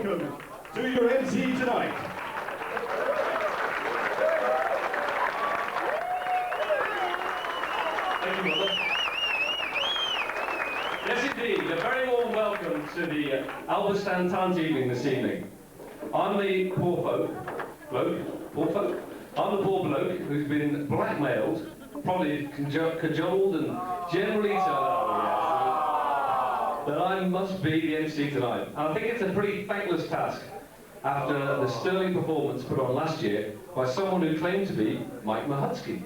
Welcome to your MC tonight. Thank you, Mother. Yes, indeed, a very warm welcome to the Albustan Times evening this evening. I'm the poor folk, I'm the poor bloke who's been blackmailed, probably cajoled and generally told that I must be the MC tonight. And I think it's a pretty thankless task after the sterling performance put on last year by someone who claimed to be Mike Mahutsky.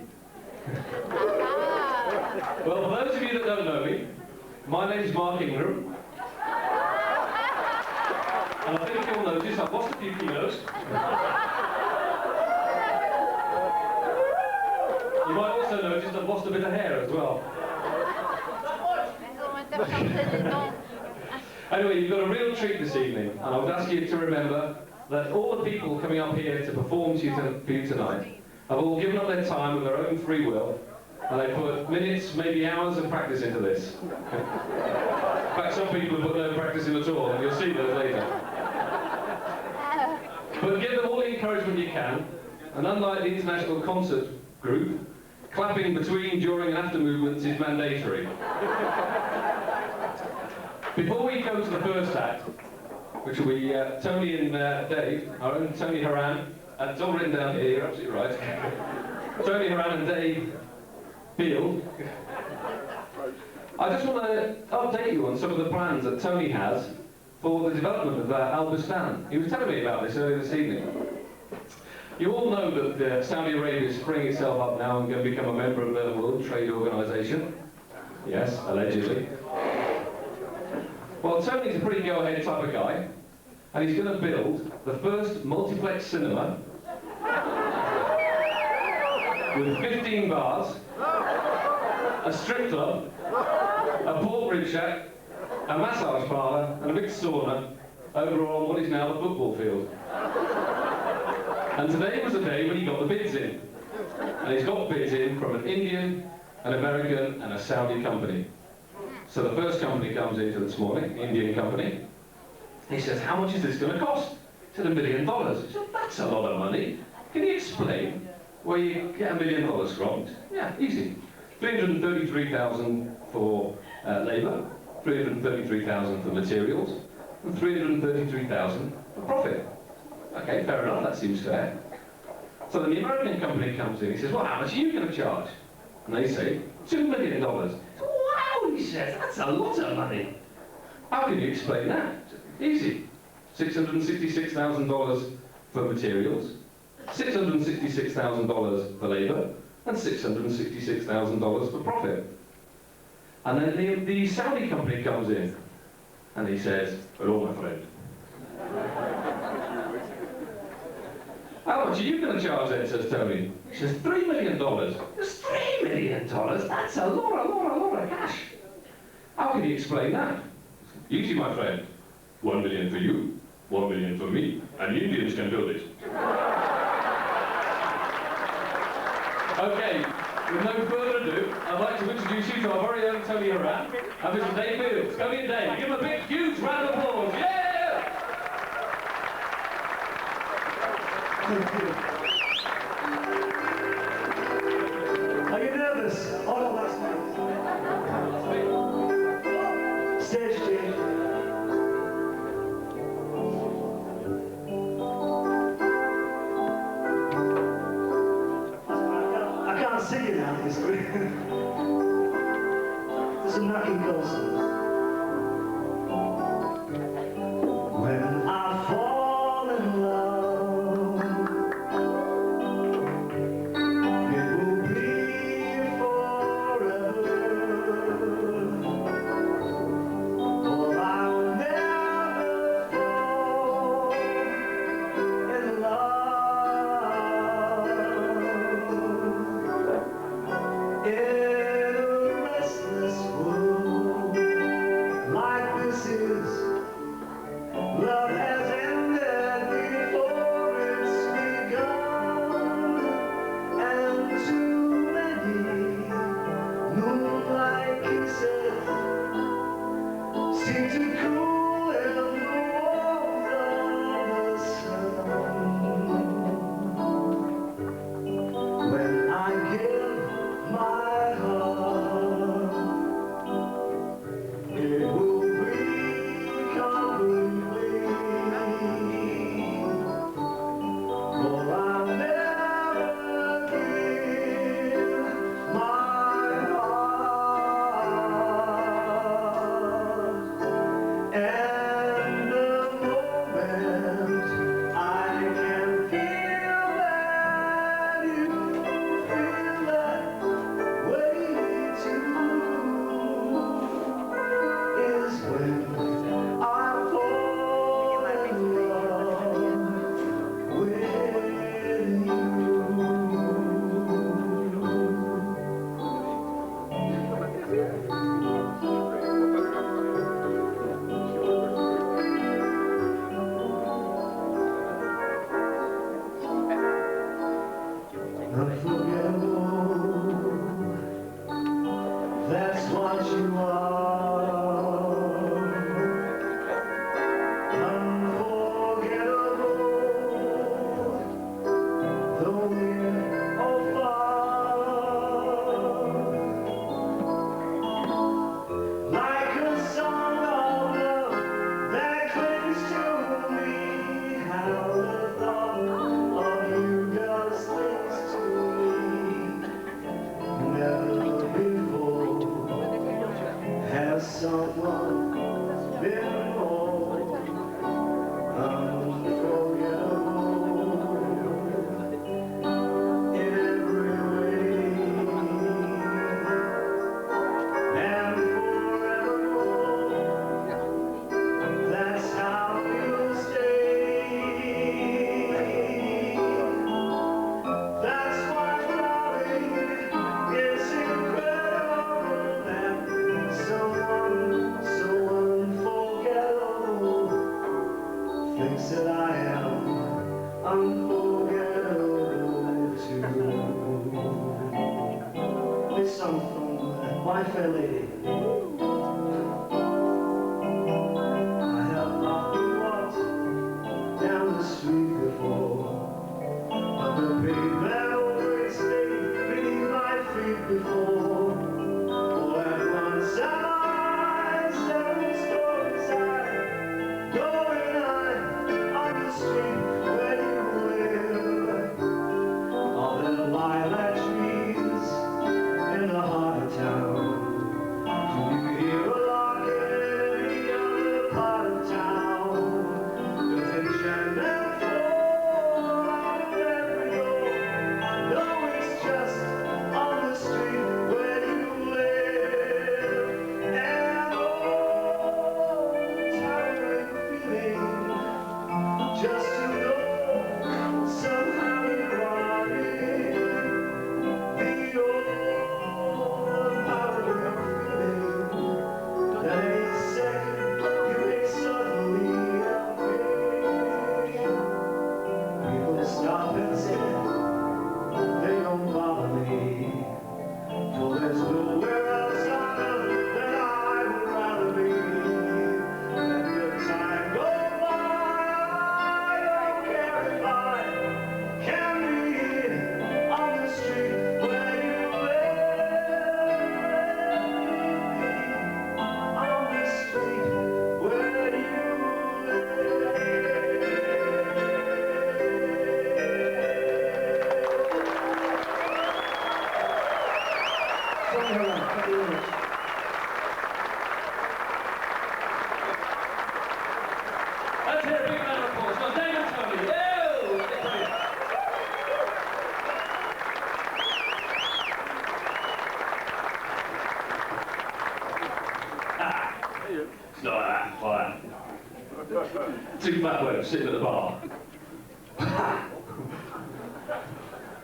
Well, for those of you that don't know me, my name's Mark Ingram. And I think you'll notice I've lost a few kilos. You might also notice I've lost a bit of hair as well. Anyway, you've got a real treat this evening, and I would ask you to remember that all the people coming up here to perform for you tonight have all given up their time of their own free will, and they put minutes, maybe hours of practice into this. In fact, some people have put no practice in at all, and you'll see those later. But give them all the encouragement you can, and unlike the International Concert Group, clapping between, during and after movements is mandatory. Before we go to the first act, which will be Tony and Dave, our own Tony Horan, it's all written down here, you're absolutely right. Tony Horan and Dave Beale. I just want to update you on some of the plans that Tony has for the development of Albustan. He was telling me about this earlier this evening. You all know that Saudi Arabia is freeing itself up now and going to become a member of the World Trade Organization. Yes, allegedly. Well, Tony's a pretty go-ahead type of guy, and he's going to build the first multiplex cinema with 15 bars, a strip club, a pork rib shack, a massage parlour, and a big sauna over on what is now the football field. And today was the day when he got the bids in. And he's got bids in from an Indian, an American, and a Saudi company. So the first company comes into this morning, the Indian company. He says, how much is this going to cost? He said, $1 million. He said, that's a lot of money. Can you explain where you get $1 million from? Yeah, easy. 333,000 for labour, 333,000 for materials, and 333,000 for profit. Okay, fair enough, that seems fair. So then the American company comes in, he says, well, how much are you going to charge? And they say, $2 million. Wow, he says, that's a lot of money. How can you explain that? Easy. $666,000 for materials, $666,000 for labour, and $666,000 for profit. And then the Saudi company comes in, and he says, hello, my friend. How much are you going to charge then, says Tony? He says, $3 million. Just $3 million? That's a lot of cash. How can you explain that? Easy, my friend. 1 million for you, 1 million for me, and the Indians can build it. Okay, with no further ado, I'd like to introduce you to our very own Tony Horan and Mr. Dave Fields. Tony and Dave, give them a big, huge round of applause. Yeah! Are you nervous? Oh no, that's nice. Stage change. I can't sing it now, this way. There's some knocking calls. When I fall in love, it will be forever, for I'll never fall in love. In a restless world, thinks that I am unforgettable too. This song from My Fair Lady. I have often walked down the street before, but the big bad old gray stayed beneath my feet before. Oh, and once I several stories I going on the street where you live. All the lilac trees in the heart of town. Do you hear a lark in any other part of town? Does enchantment fall out of every door? No, it's just on the street where you live. And oh, tiring feeling just to know somehow you are in the old powering feeling that any second you may suddenly appear. People stop and say they don't bother me, for there's nowhere else on earth that I would rather be. Let the time go by, I don't care if I can be on the street where you live. On the street where you Let's hear a big round of applause for Dave and Tony. Yo! It's not like that. Two fat blokes sitting at the bar.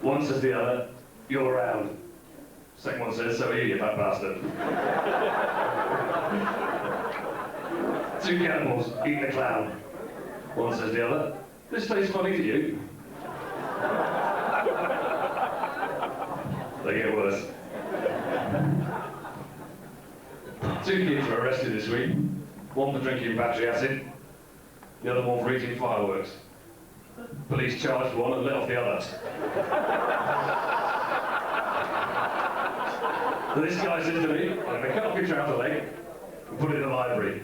One says to the other, "You're around." Second one says, "So are you fat bastard." Two cannibals eating a clown. One says to the other, "This tastes funny to you." They get worse. Two kids were arrested this week. One for drinking battery acid, the other one for eating fireworks. Police charged one and let off the other. So this guy says to me, "I'm going to cut off your trouser leg and put it in the library."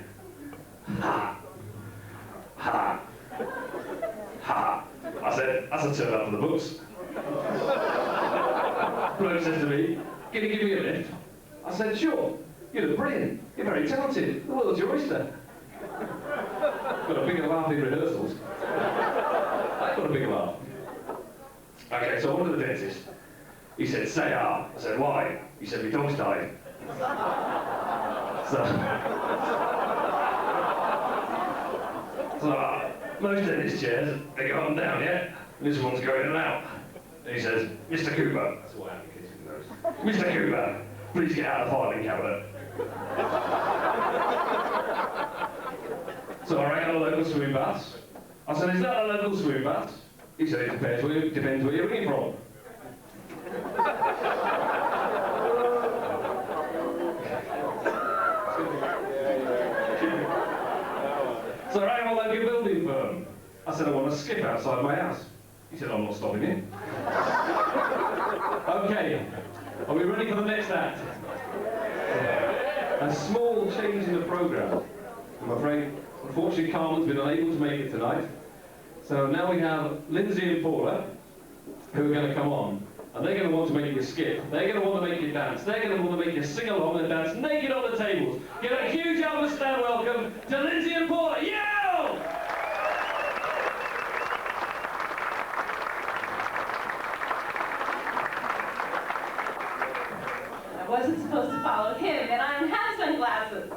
Ha! Ha! Ha! I said, "That's a turn up for the books." Bloke says to me, "Can you give me a lift?" I said, "Sure. You look brilliant. You're very talented. The world's your oyster." Got a bigger laugh in rehearsals. I got a bigger laugh. Okay, so I went to the dentist. He said, "Say ah." I said, "Why?" He said, "My dog's died." So most dentist chairs, they go up and down, yeah? This one's going in and out. And he says, "Mr. Cooper." That's why I'm kissing those. "Mr. Cooper, please get out of the filing cabinet." So I rang out a local swimming baths. I said, "Is that a local swimming bath?" He said, "It depends where you're ringing from." So I rang a local building firm. I said, "I want to skip outside my house." He said, "I'm not stopping you." Okay, are we ready for the next act? A small change in the programme. I'm afraid, unfortunately, Carmen's been unable to make it tonight. So now we have Lindsay and Paula, who are going to come on. And they're going to want to make you skip. They're going to want to make you dance. They're going to want to make you sing along and dance naked on the tables. Give a huge Elvis Stand welcome to Lindsay and Paula. Yo! I wasn't supposed to follow him, and I don't have sunglasses.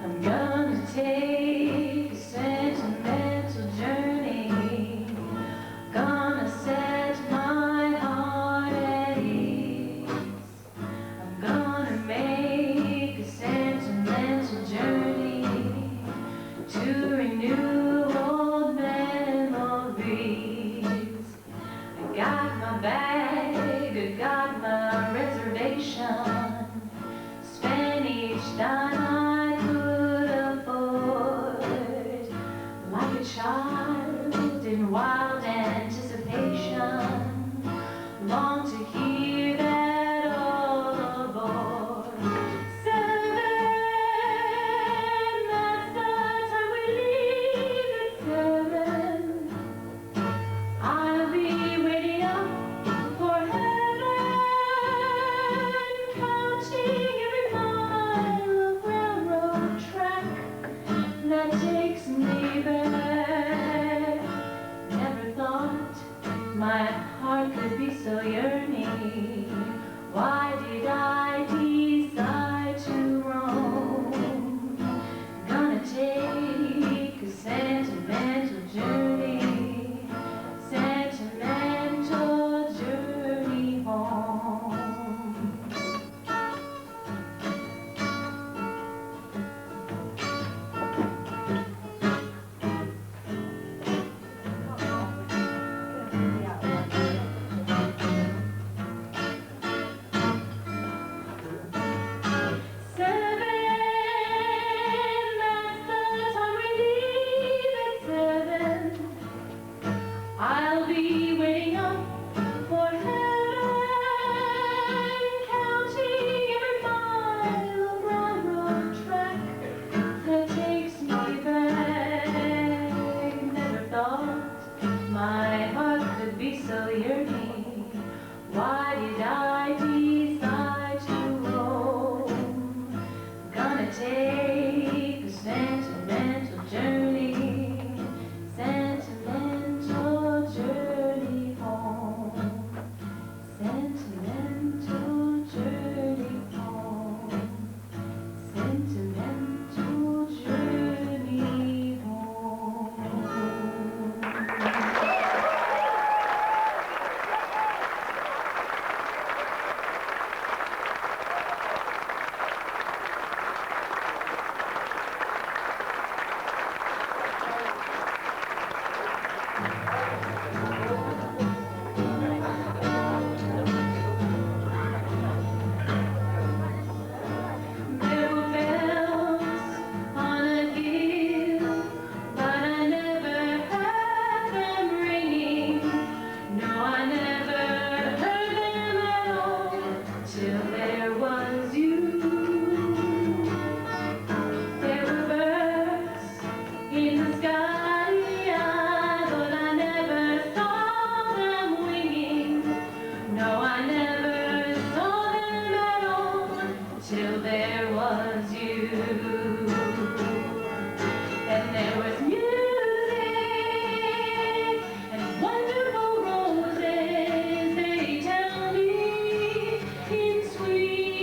I'm gonna take a sentimental journey. Gonna set my heart at ease. Why did I decide to roam? Gonna take a sentimental journey, sentimental journey home. I'll be waiting up for heaven, counting every mile of railroad track that takes me back. Never thought my heart could be so yearning. Why did I decide to roam? Gonna take a sentimental journey, sentimental journey home, sentimental journey home, sentimental journey home. There were bells on a hill, but I never heard them ringing. No, I never heard them at all till there was you. There were birds in the sky, but I never saw them winging. No, I never saw them at all till there was you. And there was music and wonderful roses, they tell me, in sweet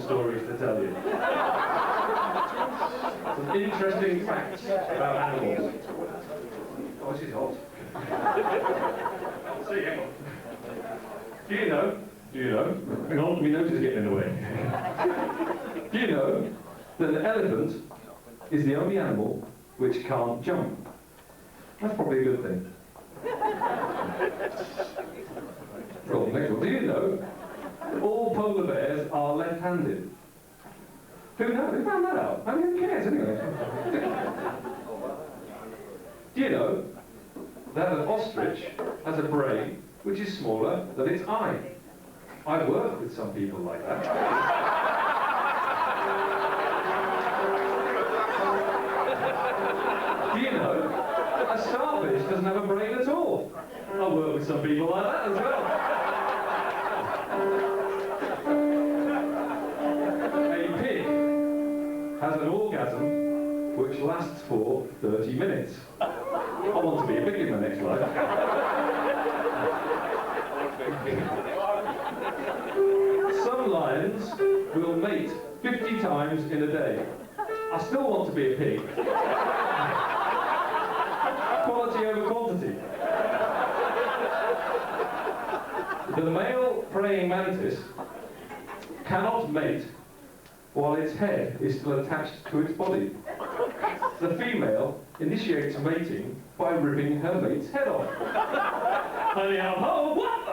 stories to tell you. Some interesting facts about animals. Oh, this is hot. See, hang on. Do you know? Hang on, my nose is getting in the way. Do you know that an elephant is the only animal which can't jump? That's probably a good thing. Well, next one. Do you know that all polar bears are left-handed? Who knows? Who found that out? I mean, who cares anyway? Do you know that an ostrich has a brain which is smaller than its eye? I work with some people like that. Do you know a starfish doesn't have a brain at all? I work with some people like that as well. A pig has an orgasm which lasts for 30 minutes. I want to be a pig in my next life. Some lions will mate 50 times in a day. I still want to be a pig. Quality over quantity. The male praying mantis cannot mate while its head is still attached to its body. The female initiates mating by ripping her mate's head off. Honey, I'm home. What?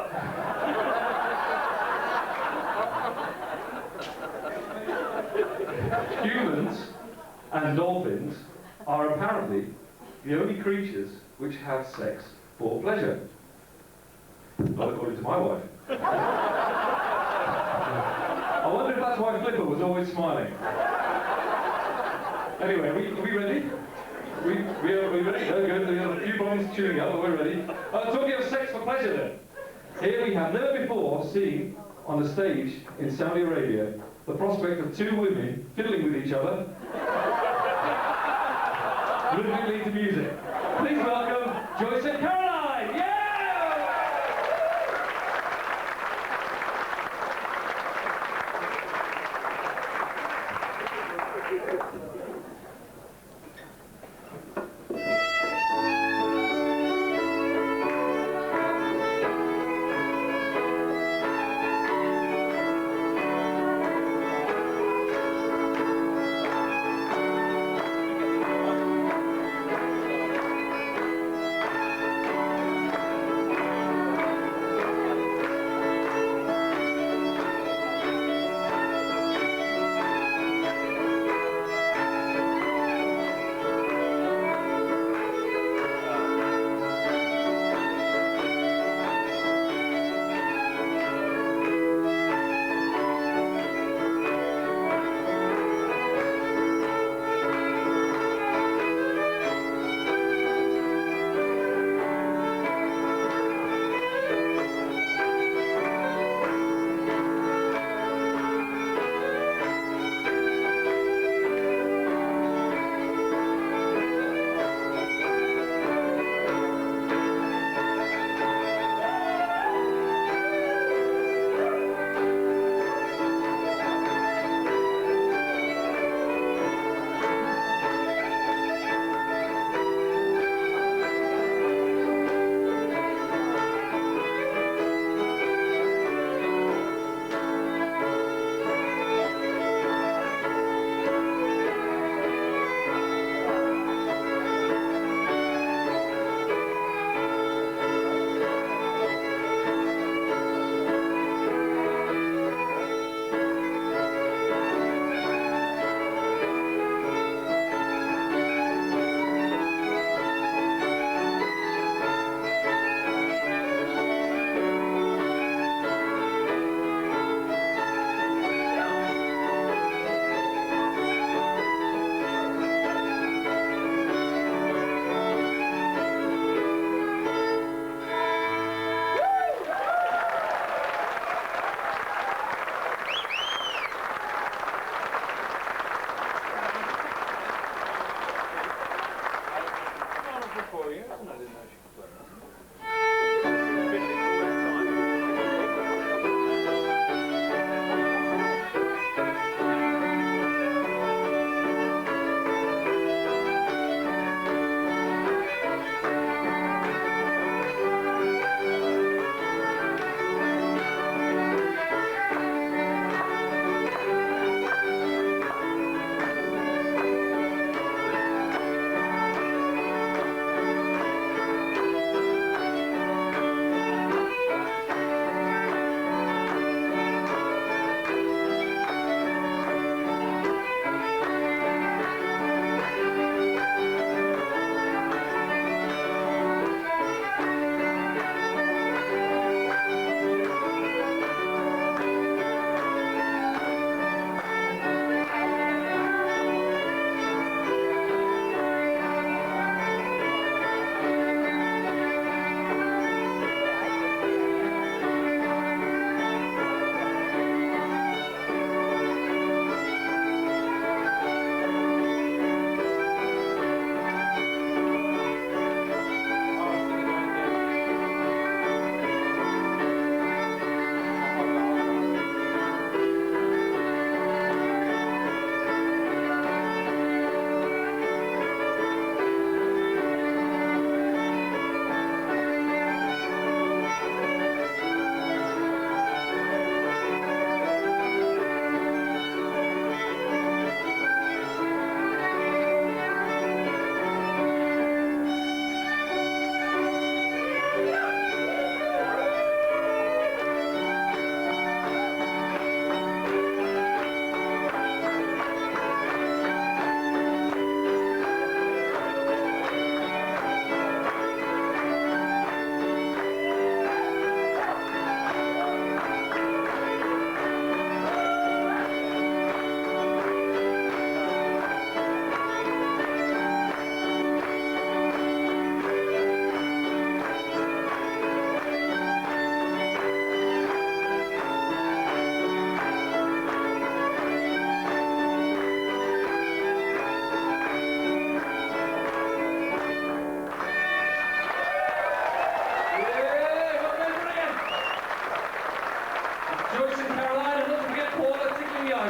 Humans and dolphins are apparently the only creatures which have sex for pleasure. Not according to my wife. I wonder if that's why Flipper was always smiling. Anyway, are we ready? We ready? No, good. We have a few bombs chewing up, but we're ready. Talking of sex for pleasure then. Here we have never before seen on a stage in Saudi Arabia the prospect of two women fiddling with each other rhythmically to music. Please welcome Joyce and Caroline! Yeah!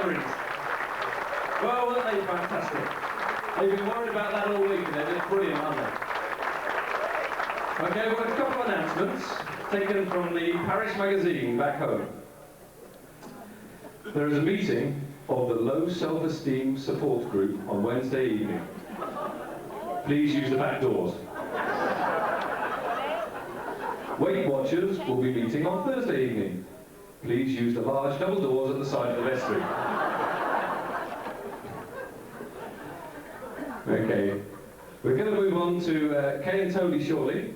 diaries. Well, weren't they fantastic? They've been worried about that all week and they're just brilliant, aren't they? Okay, we've got a couple of announcements taken from the Parish Magazine back home. There is a meeting of the Low Self-Esteem Support Group on Wednesday evening. Please use the back doors. Weight Watchers will be meeting on Thursday evening. Please use the large double doors at the side of the vestry. Okay, we're going to move on to Kay and Tony shortly.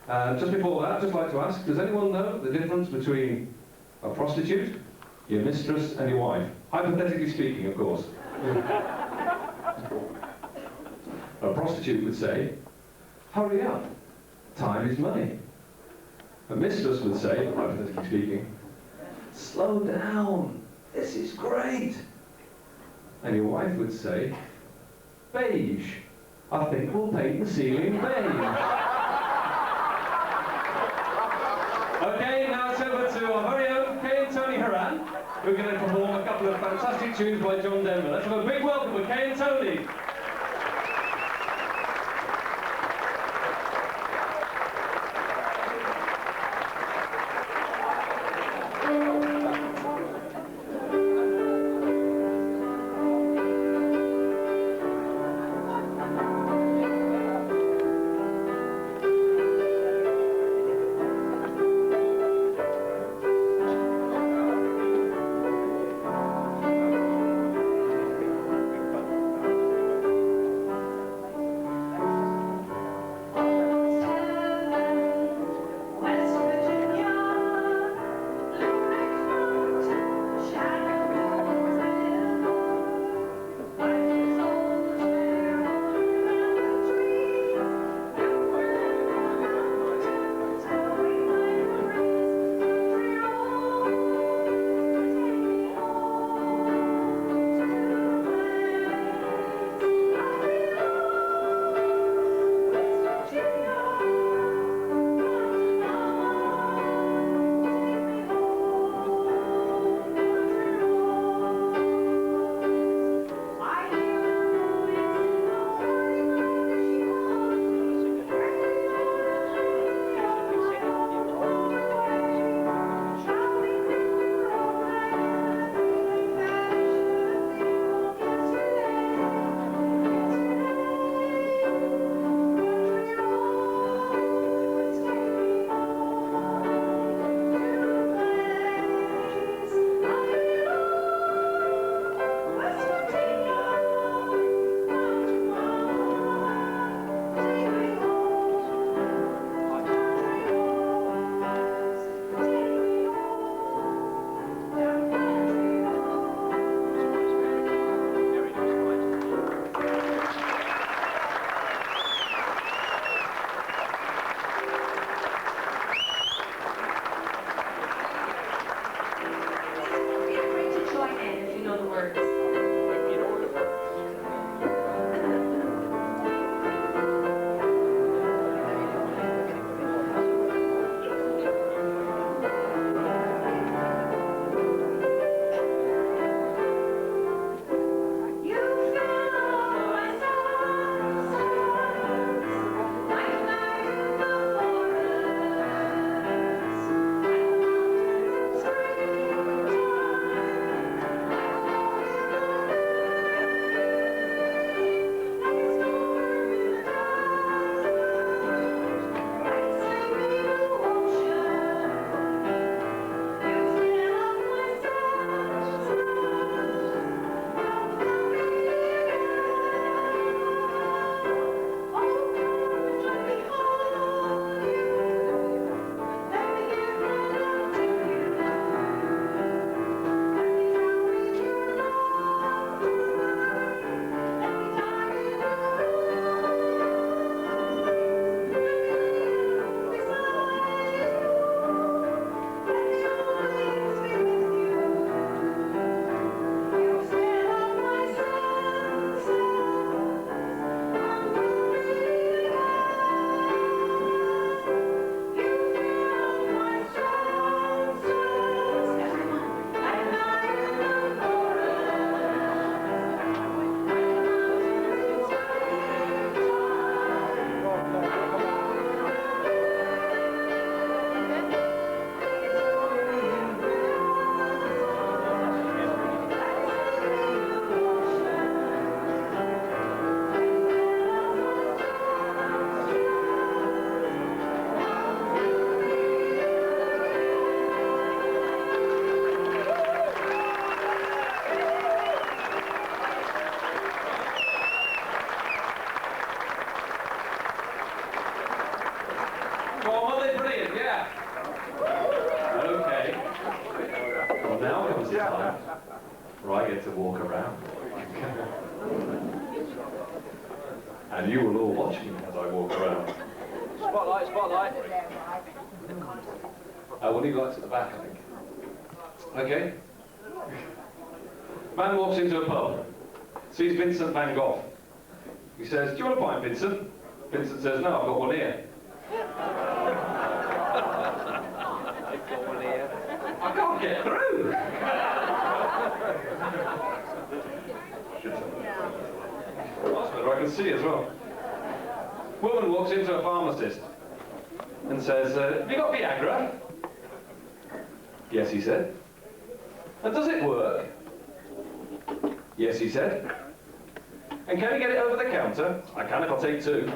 Just before that, I'd just like to ask, does anyone know the difference between a prostitute, your mistress and your wife? Hypothetically speaking, of course. A prostitute would say, hurry up, time is money. A mistress would say, hypothetically speaking, slow down, this is great. And your wife would say, beige, I think we'll paint the ceiling beige. Okay, now it's over to our very own Kay and Tony Horan, who are going to perform a couple of fantastic tunes by John Denver. Let's have a big welcome for Kay and Tony. Go on, well, they're brilliant, yeah. Okay. Well, now comes the time where I get to walk around. And you will all watch me as I walk around. Spotlight, spotlight. We'll leave lights at the back, I think. Okay. Man walks into a pub, sees Vincent van Gogh. He says, "Do you want a pint, Vincent?" Vincent says, "No, I've got one here." I can't get through. That's better, I can see as well. Woman walks into a pharmacist and says, "Have you got Viagra?" "Yes," he said. "And does it work?" "Yes," he said. "And can you get it over the counter?" "I can if I'll take two."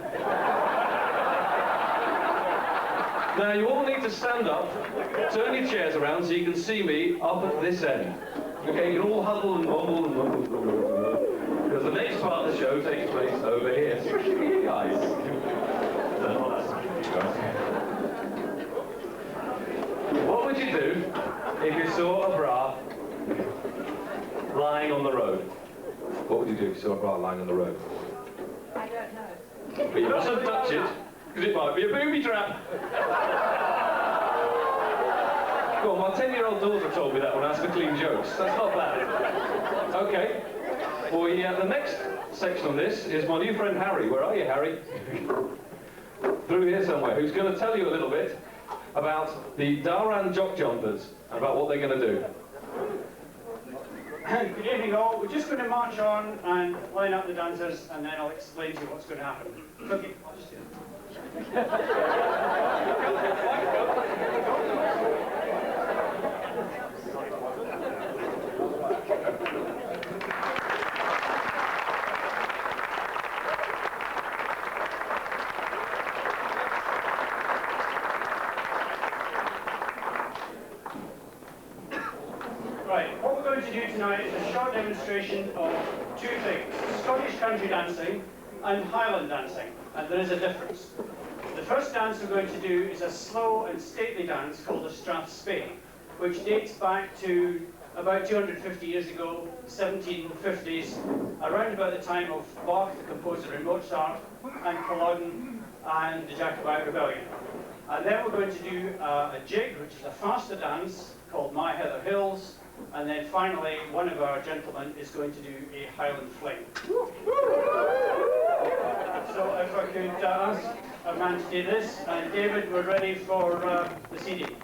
Now you all need to stand up, turn your chairs around so you can see me up at this end. Okay, you can all huddle and mumble and mumble. Because the next part of the show takes place over here, especially for you guys. No, that's not for you guys. What would you do if you saw a bra lying on the road? What would you do if you saw a bra lying on the road? I don't know. But you mustn't touch it, because it might be a booby trap. Go on, my 10-year-old daughter told me that when I asked for clean jokes. That's not bad. Okay. Well, yeah, the next section on this is my new friend Harry. Where are you, Harry? Through here somewhere. Who's going to tell you a little bit about the Dharan jock jumpers and about what they're going to do. Good evening all. We're just going to march on and line up the dancers and then I'll explain to you what's going to happen. Okay, I'll just do it. Right, what we're going to do tonight is a short demonstration of two things, Scottish country dancing and Highland dancing, and there is a difference. The first dance we're going to do is a slow and stately dance called the Strathspey, which dates back to about 250 years ago, 1750s, around about the time of Bach, the composer, and Mozart, and Culloden, and the Jacobite Rebellion. And then we're going to do a jig, which is a faster dance called My Heather Hills, and then finally one of our gentlemen is going to do a Highland fling. So if I could ask a man to do this, and David, we're ready for the CD.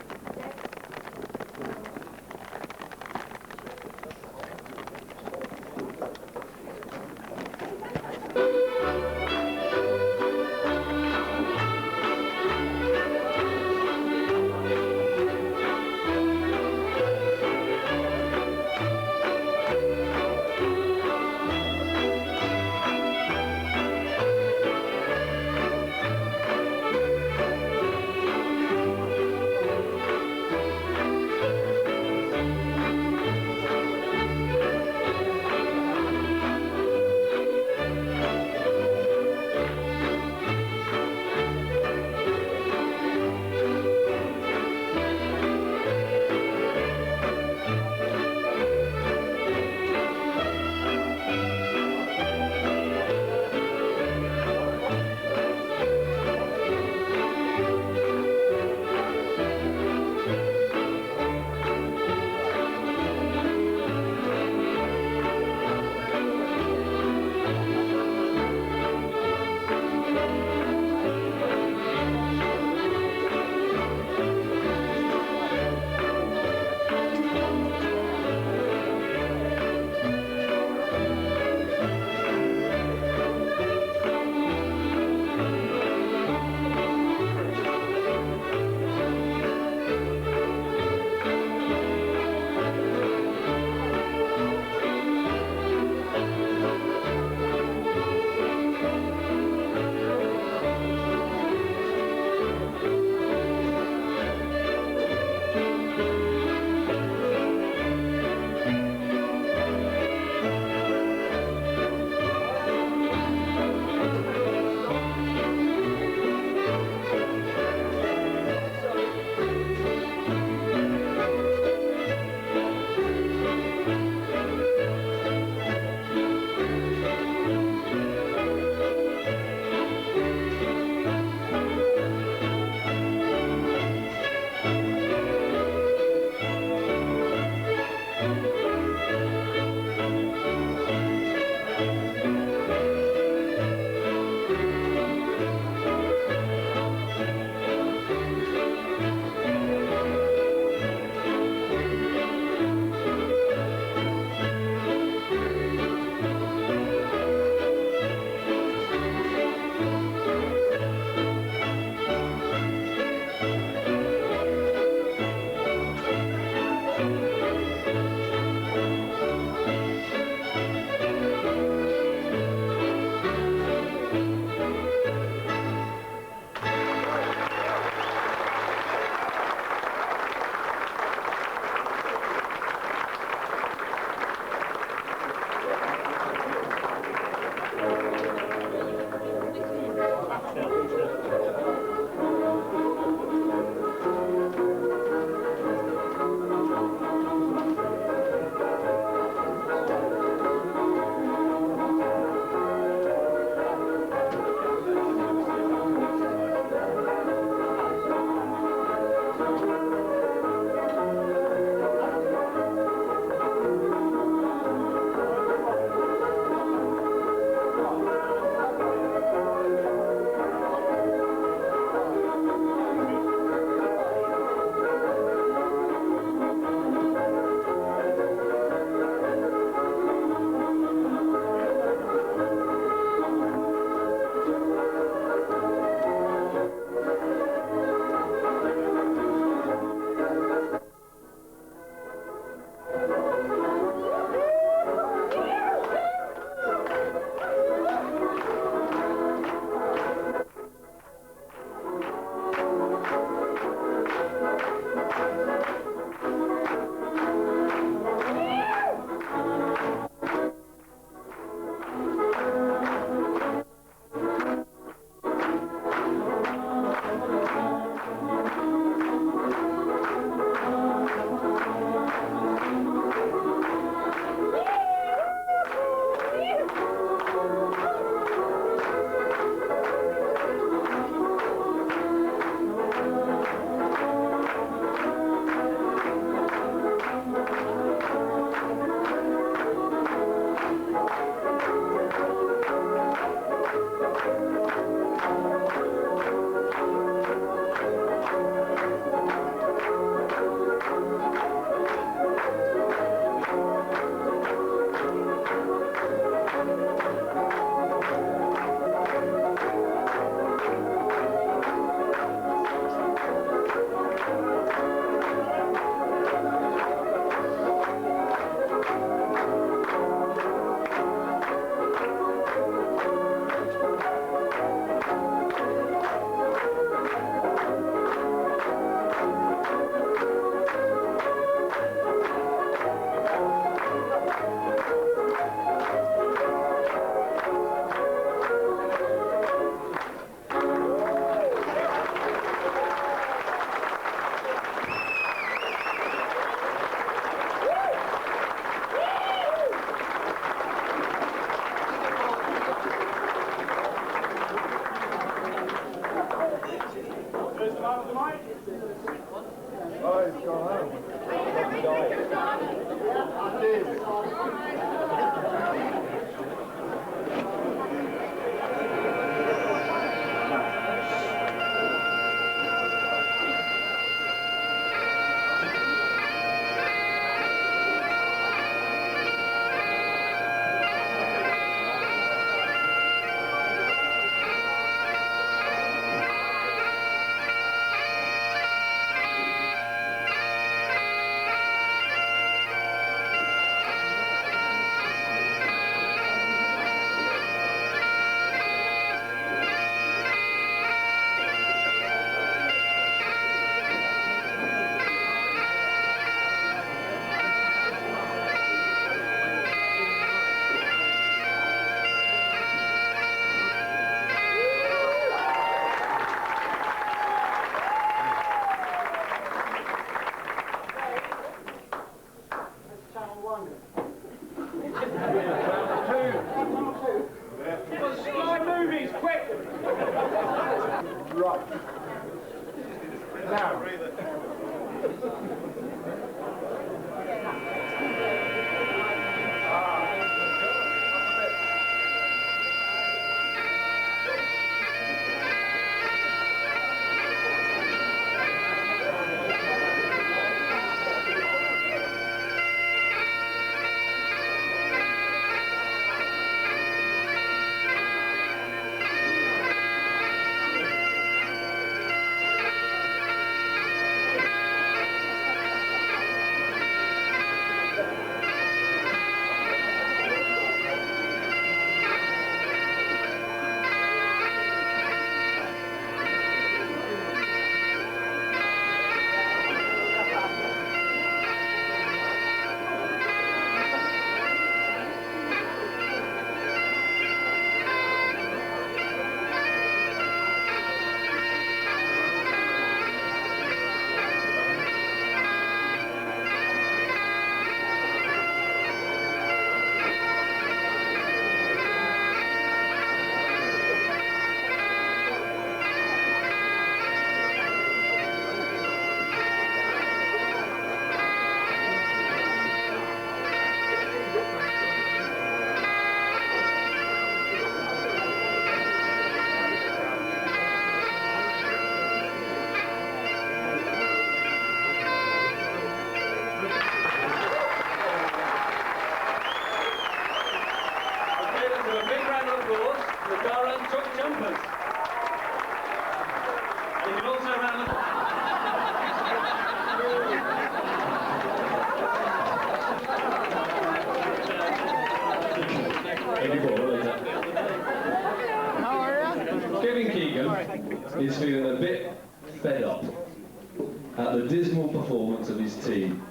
at the dismal performance of his team.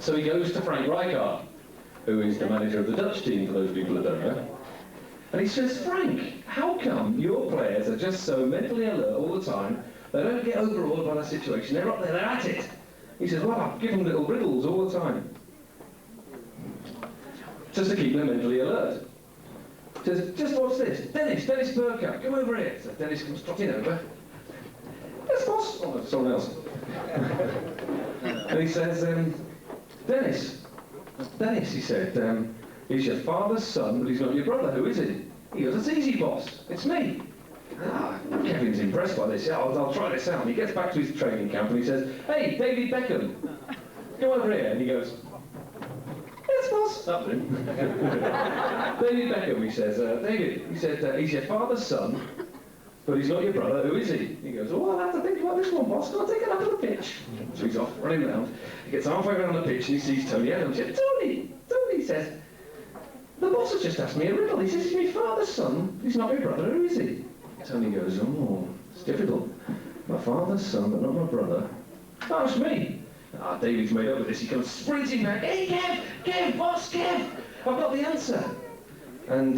So he goes to Frank Rijkaard, who is the manager of the Dutch team, for those people that don't know. And he says, Frank, how come your players are just so mentally alert all the time, they don't get overawed by the situation, they're up there, they're at it. He says, well, I give them little riddles all the time, just to keep them mentally alert. He says, just watch this, Dennis Bergkamp, come over here. So Dennis comes trotting over. Yes, boss. Oh, no, someone else. And he says, Dennis, he said, he's your father's son, but he's not your brother. Who is he? He goes, it's easy, boss. It's me. Ah, Kevin's impressed by this. Yeah, I'll try this out. And he gets back to his training camp and he says, hey, David Beckham, come over here. And he goes, yes, boss. Nothing. David Beckham, he says, David, he said, he's your father's son, but he's not your brother. Who is he? He goes, oh, I'll have to think about this one, boss. Got to take a look at the pitch. So he's off, running around. He gets halfway around the pitch and he sees Tony Adams. He says, Tony, he says, the boss has just asked me a riddle. He says, he's my father's son, he's not my brother. Who is he? Tony goes, oh, it's difficult. My father's son, but not my brother. Oh, it's me. Ah, David's made up with this. He comes sprinting back. Hey, Kev, boss, Kev, I've got the answer. And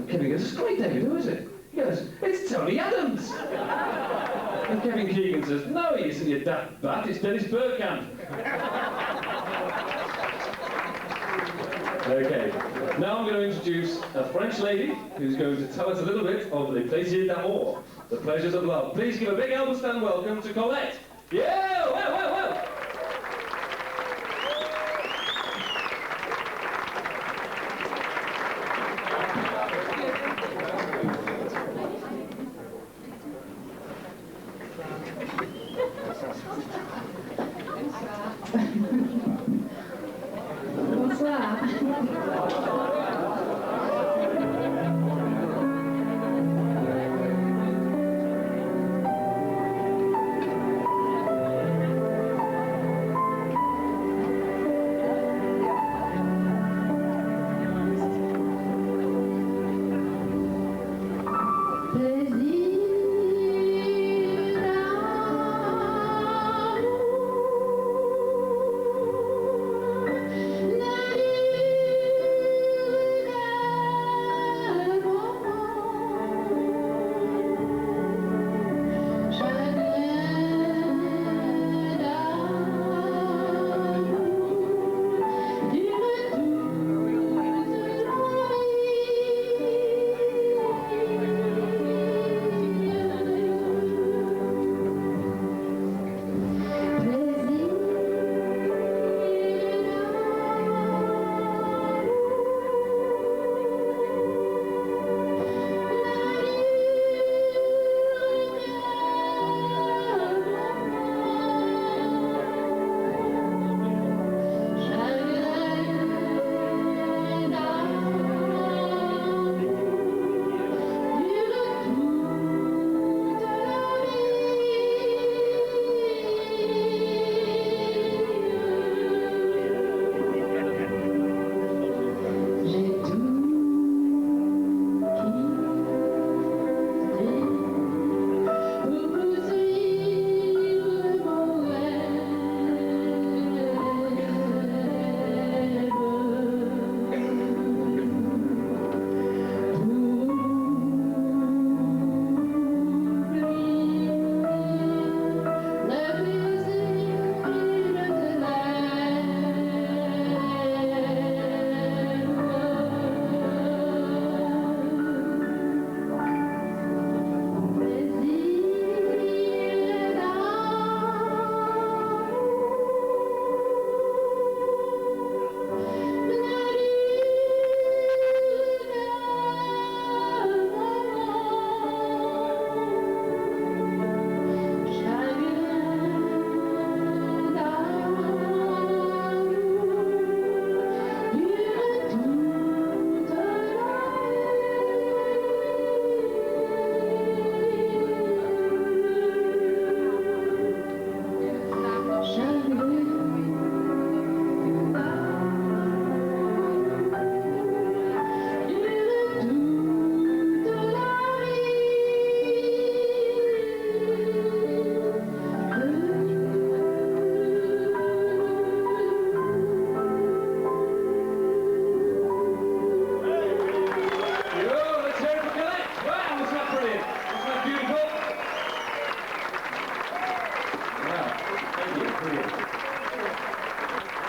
Kevin goes, it's great, David, who is it? He goes, it's Tony Adams. And Kevin Keegan says, no, he isn't, you daft bat, it's Dennis Bergkamp. Okay, now I'm going to introduce a French lady who's going to tell us a little bit of les plaisirs d'amour, the pleasures of love. Please give a big elbow stand welcome to Colette. Yeah, well.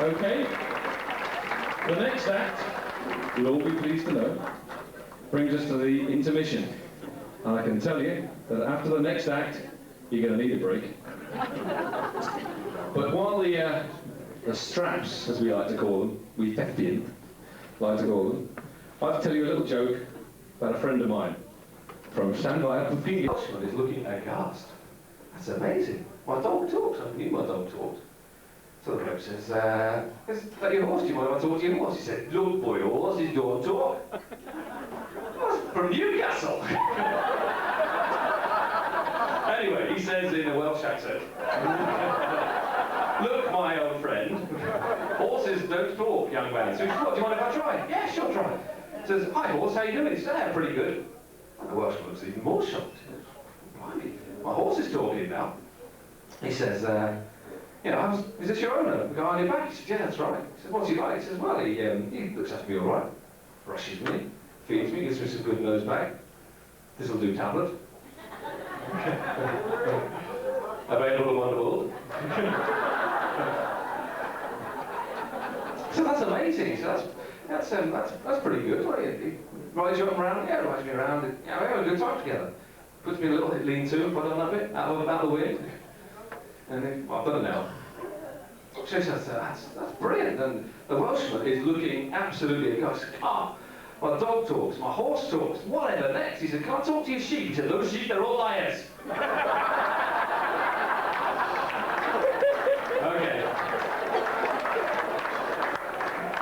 Okay. The next act, you'll all be pleased to know, brings us to the intermission. And I can tell you that after the next act, you're going to need a break. But while the straps, as we like to call them, we Feftian like to call them, I have to tell you a little joke about a friend of mine from Shanghai. The Welshman is looking aghast. That's amazing. My dog talks. I knew my dog talked. So the bloke says, is that your horse? Do you mind if I talk to your horse? He said, look, boy, your horse is don't talk. That's from Newcastle. Anyway, he says in a Welsh accent, look, my old friend, horses don't talk, young man. So he says, what, do you mind if I try? Yeah, sure, try. He says, hi, horse, how you doing? He says, yeah, pretty good. And the Welshman looks even more shocked. He says, blimey, my horse is talking now. He says, you know, is this your owner? The guy on your back? He says, yeah, that's right. He says, what's he like? He says, well, he looks after me all right. Brushes me, feeds me, gives me some good nose back. This'll do tablet. Available and wonderful. So that's amazing. So that's pretty good. Well, he rides you up and around. Yeah, rides me around. Yeah, we have a good time together. Puts me a little lean-to and put on a bit out of the wind. And then, well, I've done it now. So he says, that's brilliant. And the Welshman is looking absolutely aghast. Ah, my dog talks, my horse talks, whatever next? He said, can I talk to your sheep? He said, those sheep, they're all liars. Okay.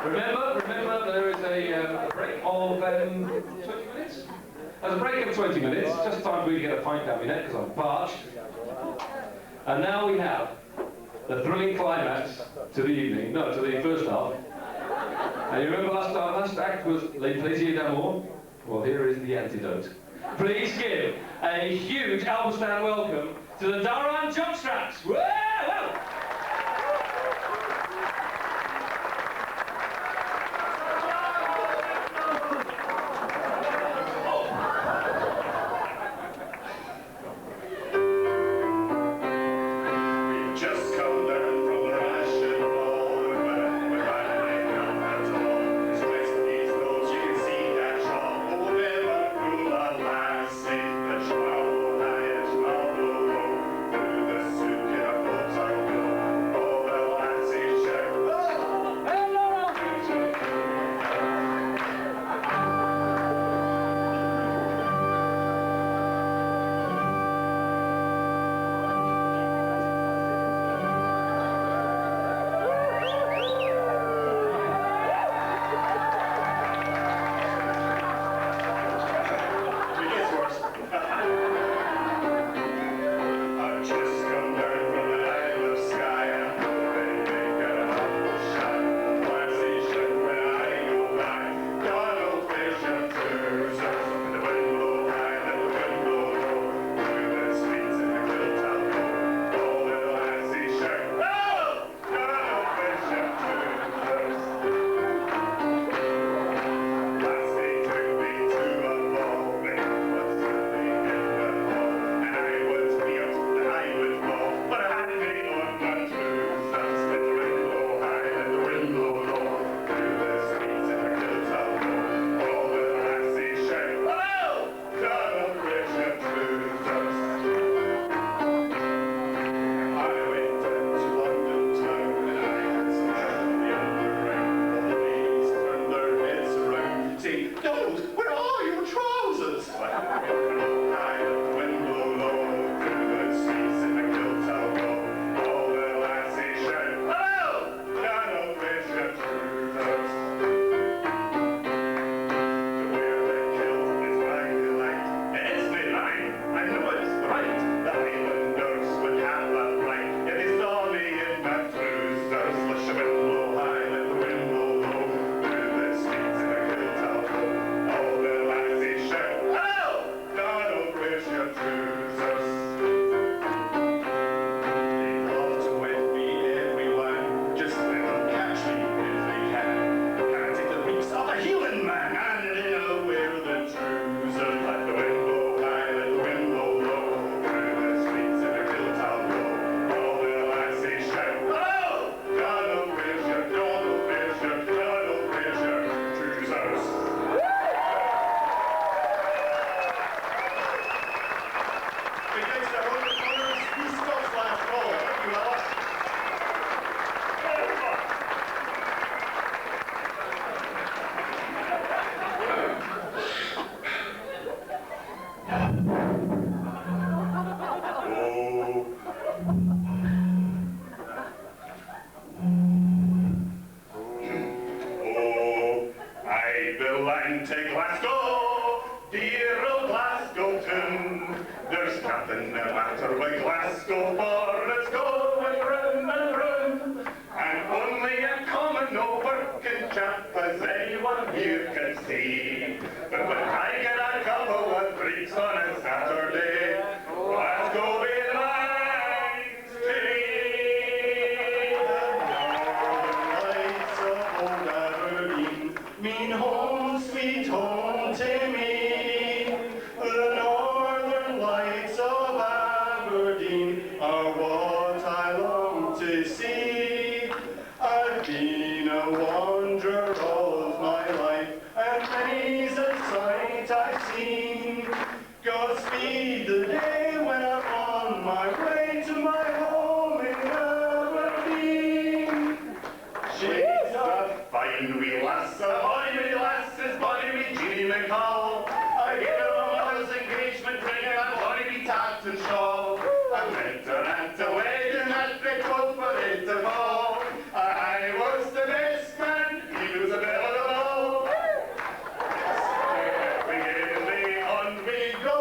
Remember, there is a break of 20 minutes? There's a break of 20 minutes, just time for me to get a pint down my neck because I'm parched. And now we have the thrilling climax to the evening, no, to the first half. And you remember last act was Les Plaisirs d'Amour? Well, here is the antidote. Please give a huge Alberstown welcome to the Dharan Jockstraps. Woo! Just come down from the ration ball. We're riding down that tall. It's west, east, coast, you can see that shawl. Oh, never cool a lassie. The shawl high, shawl low. Through the souk in a Bonnie wee lass, bonnie wee Jeannie McCall. I gave her a mother's engagement ring and a bonnie wee tartan shawl. I met her at the wedding at the club for it to fall. I was the best man, he was the belle of them all. Gaily on we go,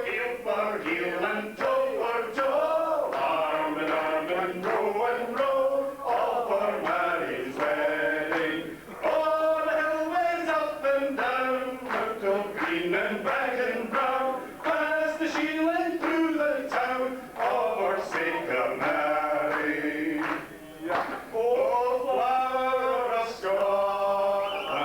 heel for heel and toe for toe. Arm and row, all for Mary's wedding. Oh, the hill ways up and down, Myrtle green and black and brown, past the shield and through the town, all for sake of Mary. Oh, flower of Scotland,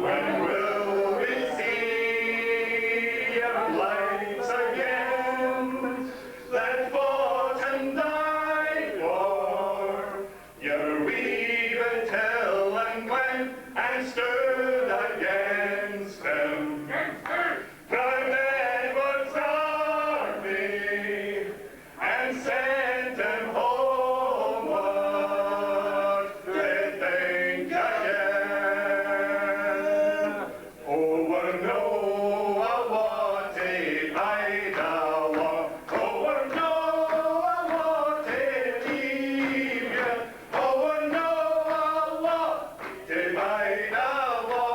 when will we see your lives again that fought and died for your wee Hill and Glen and stood against them? Proud Edward's army and sent them homeward to think again. Over Noah, what a Idaho, over Noah, what a Libya, over Noah, what a Idaho,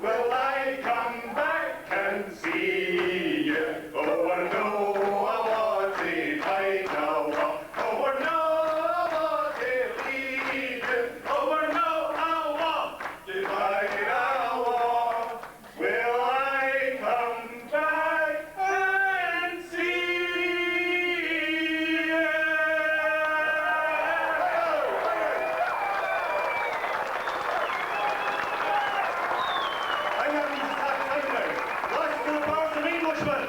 will I come back and see you? Over Noah, what a Idaho, over Noah, what a Libya, over Noah, what a Idaho, will I come back and see you? I am Saturday, last to the parts of Englishmen.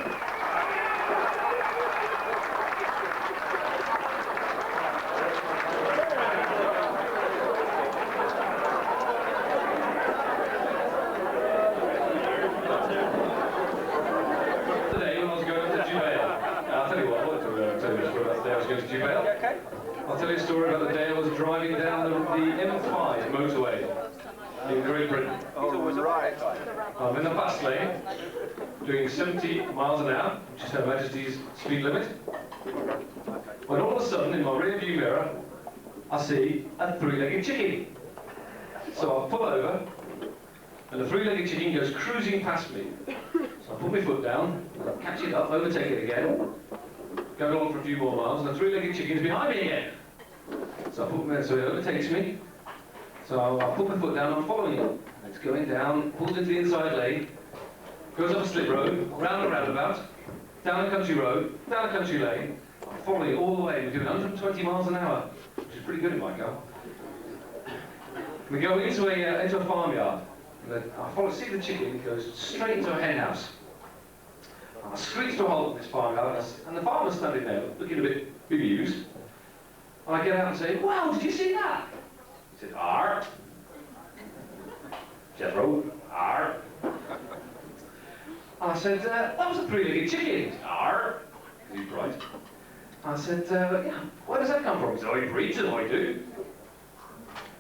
Today when I was going to Jubail. I'll tell you what, I want to tell you a story about the day I was going to Jubail. I'll tell you a story about the day I was driving down the M5 motorway in Great Britain. I'm in the fast lane, doing 70 miles an hour, which is Her Majesty's speed limit. When all of a sudden, in my rear view mirror, I see a three-legged chicken. So I pull over, and the three-legged chicken goes cruising past me. So I put my foot down, catch it up, overtake it again, go along for a few more miles, and the three-legged chicken's behind me again. So it overtakes me. So I put my foot down, I'm following it. It's going down, pulls into the inside lane, goes up a slip road, round a roundabout, down a country road, down a country lane. I'm following it all the way. We're doing 120 miles an hour, which is pretty good in my car. We go into a farmyard. And see the chicken, it goes straight into a hen house. I screech to a halt in this farmyard, and the farmer's standing there, looking a bit bemused. And I get out and say, "Wow, did you see that?" He said, "Arr." Jethro, "Arr." I said, "That was a three-legged chicken." He said, "Arr." He's right. I said, "Yeah, where does that come from?" He said, "Oh, he breeds them, I do."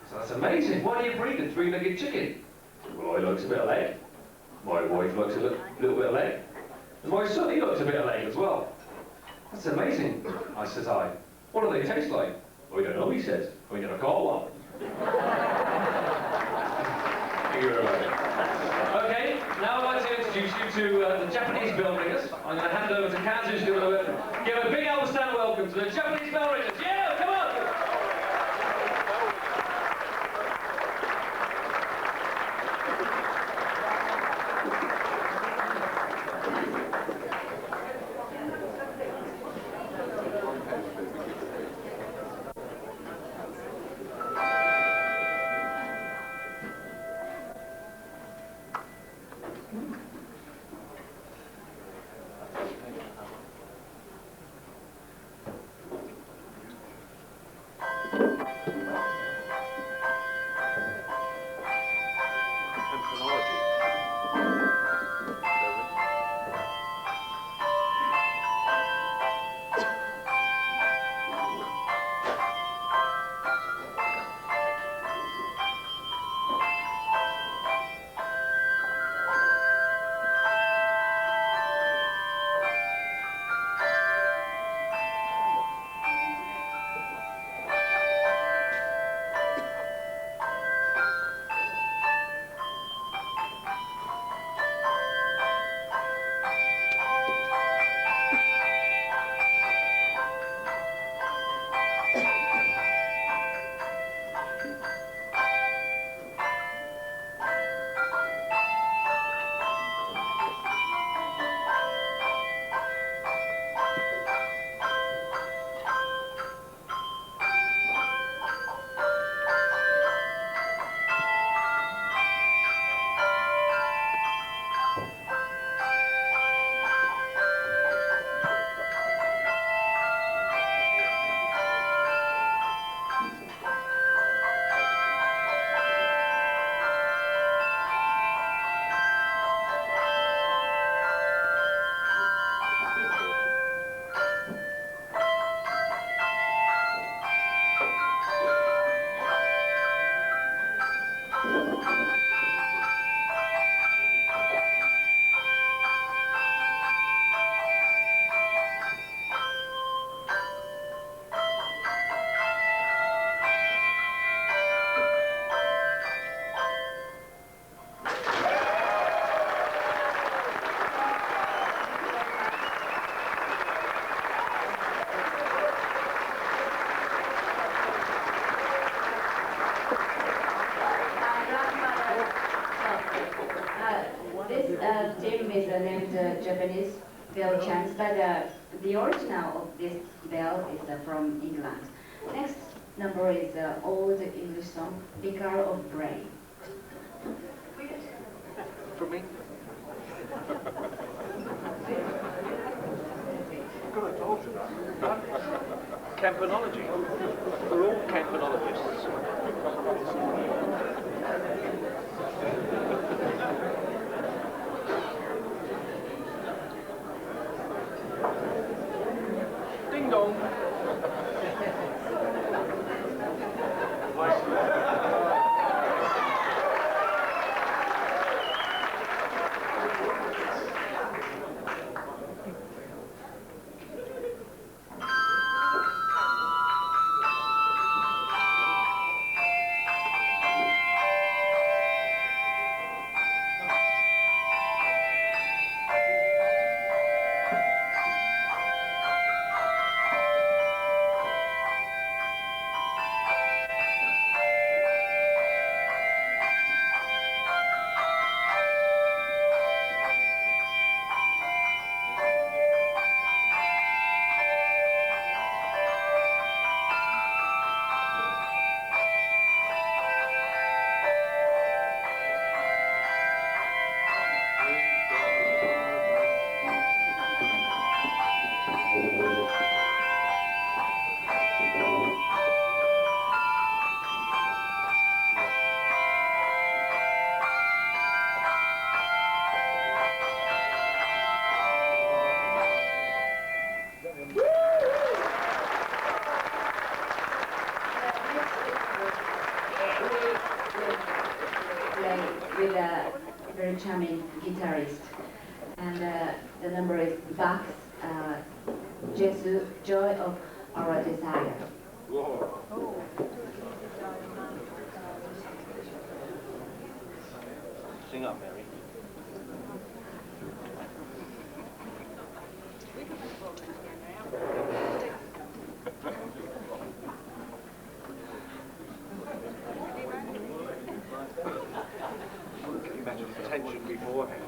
So that's amazing. Why do you breed a three-legged chicken? Well, he likes a bit of leg. My wife likes a little bit of leg. And my son, he likes a bit of leg as well. That's amazing. I says, "What do they taste like?" "Oh, I don't know," he says. "We never caught one." Thank you very much. Okay, now I'd like to introduce you to the Japanese bell ringers. I'm going to hand over to Kaz, who's going to give a big old stand welcome to the Japanese bell ringers. Yeah, come on! named Japanese bell chimes, but the original of this bell is from England. Next number is old English song, Vicar of Bray. From me? Campanology. We're all campanologists. Ding dong. With a very charming guitarist. And the number is Bach's Jesus, Joy of Our Desire. Sing up, Mary. Can you imagine the tension beforehand?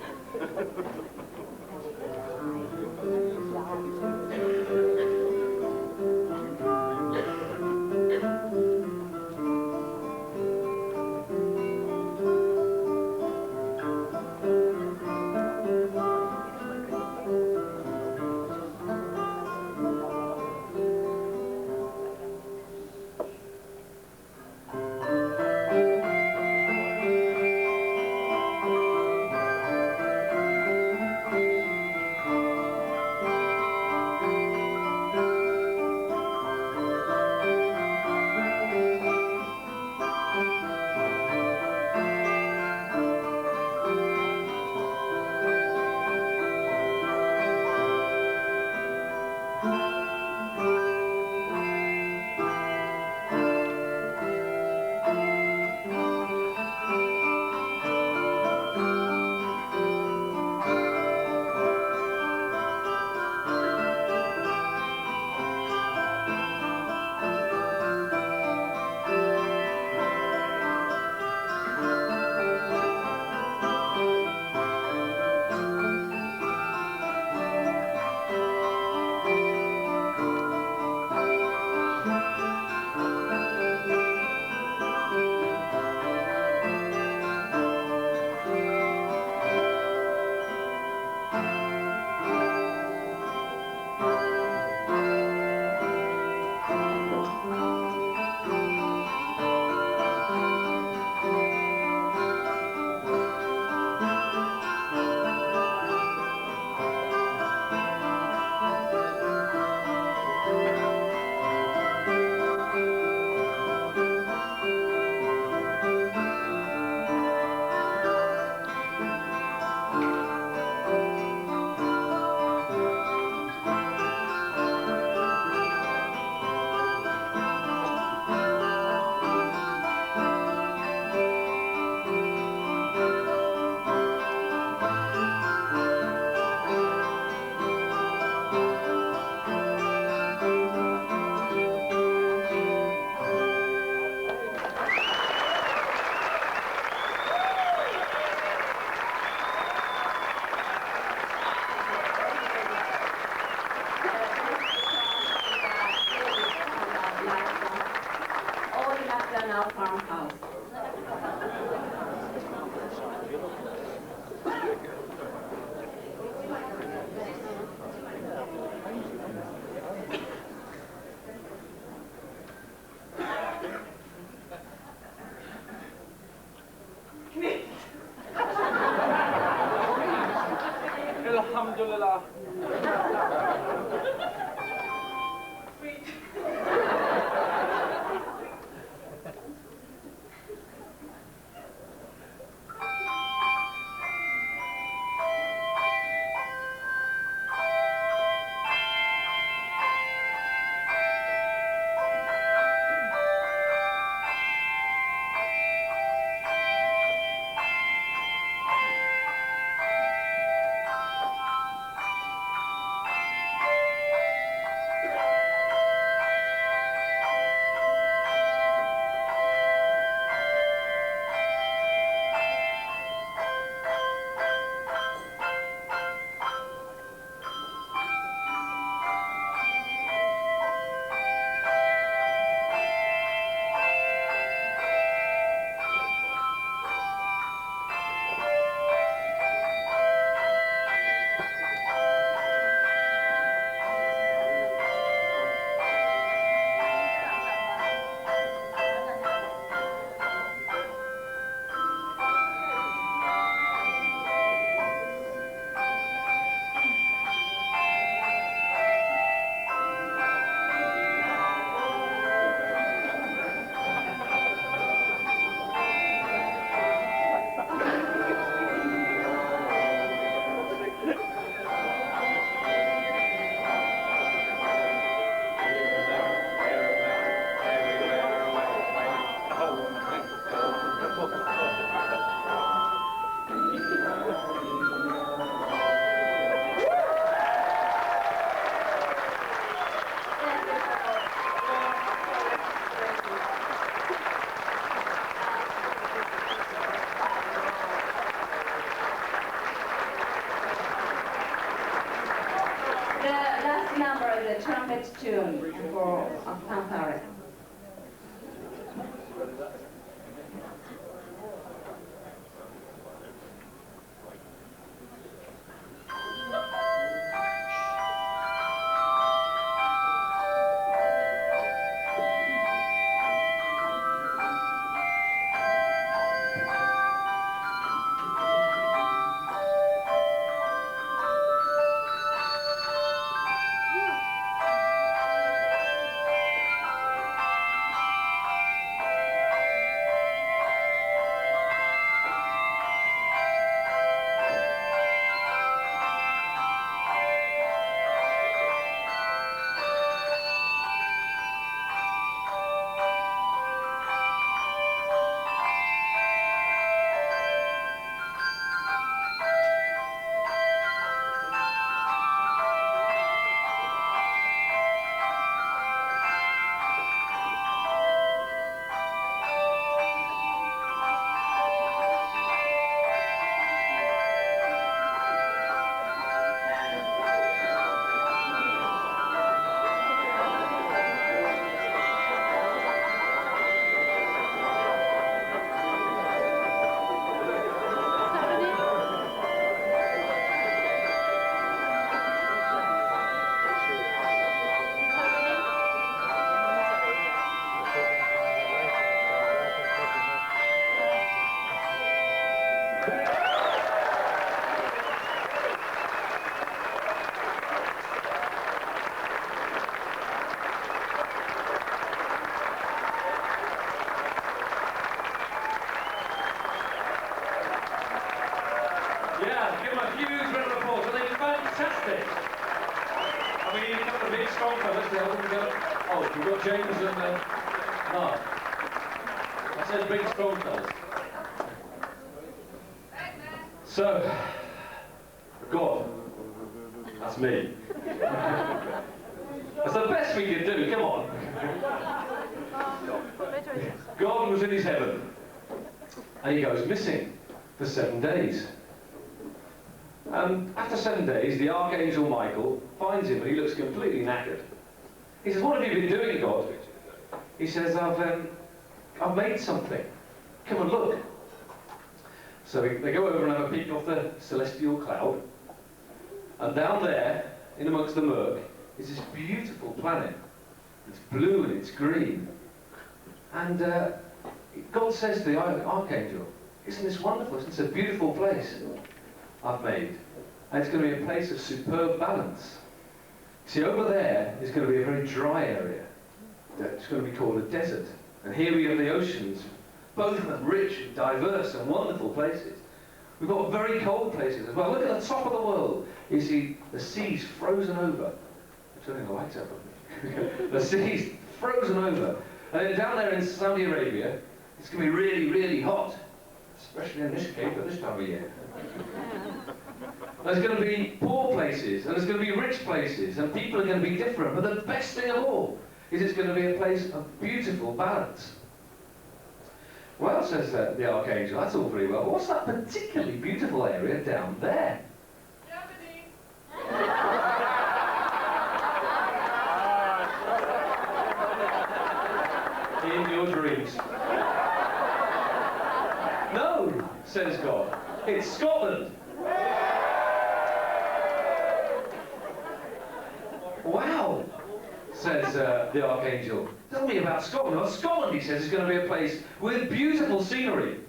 traditional farmhouse. Alhamdulillah. The trumpet tune for a fanfare. Yeah, give them a huge round of applause. Are they fantastic? I mean, a couple of big strong fellas there. We've got James and Mark. I said big strong fellas. So, God, that's me. That's the best we can do, come on. God was in his heaven, and he goes missing for 7 days. And after 7 days, the Archangel Michael finds him, and he looks completely knackered. He says, "What have you been doing, God?" He says, I've made something. Come and look. So they go over and have a peek off the celestial cloud. And down there, in amongst the murk, is this beautiful planet. It's blue and it's green. And God says to the archangel, isn't this wonderful? Isn't this a beautiful place I've made? And it's going to be a place of superb balance. See, over there is going to be a very dry area. That's going to be called a desert. And here we have the oceans, both of them rich and diverse and wonderful places. We've got very cold places as well. Look at the top of the world. You see the seas frozen over. I'm turning the lights up. The seas frozen over. And then down there in Saudi Arabia, it's going to be really, really hot. Especially in this cave at this time of year. There's going to be poor places, and there's going to be rich places, and people are going to be different. But the best thing of all is it's going to be a place of beautiful balance. Well, says the archangel, that's all very well. But what's that particularly beautiful area down there? In your dreams. No, says God. It's Scotland. Wow, says the archangel. Tell me about Scotland. Well, Scotland, he says, is going to be a place with beautiful scenery.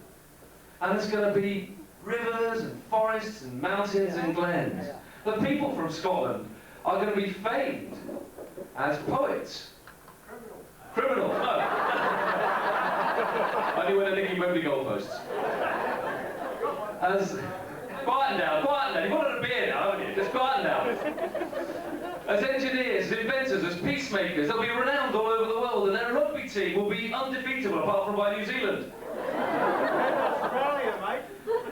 And there's going to be rivers and forests and mountains and glens. The people from Scotland are going to be famed as poets. Criminal. No. I knew when they're nicking Wembley goalposts. As quieten down, quieten down. You've wanted a beer now, haven't you? Just quieten down. As engineers, as inventors, as peacemakers, they'll be renowned all over the world, and their rugby team will be undefeatable apart from by New Zealand. Australia, mate.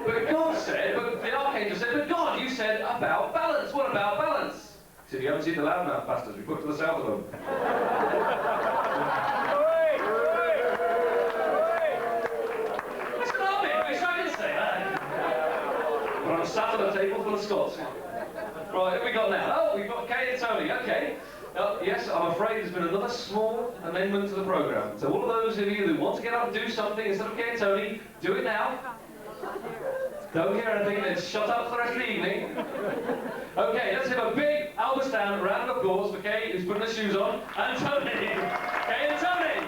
But God said, but the archangel said, but God, you said about balance. What about balance? He said, you haven't seen the loudmouth bastards we put to the south of them. That's an army. I wish I could say that. But I'm sat at a table full of Scots. Right, who we got now? Oh, we've got Kay and Tony, okay. Yes, I'm afraid there's been another small amendment to the programme. So all of those of you who want to get up and do something instead of Kay and Tony, do it now. Don't hear anything, then shut up for the rest of the evening. Okay, let's have a big Alberstown round of applause for Kay, who's putting her shoes on, and Tony. Kay and Tony.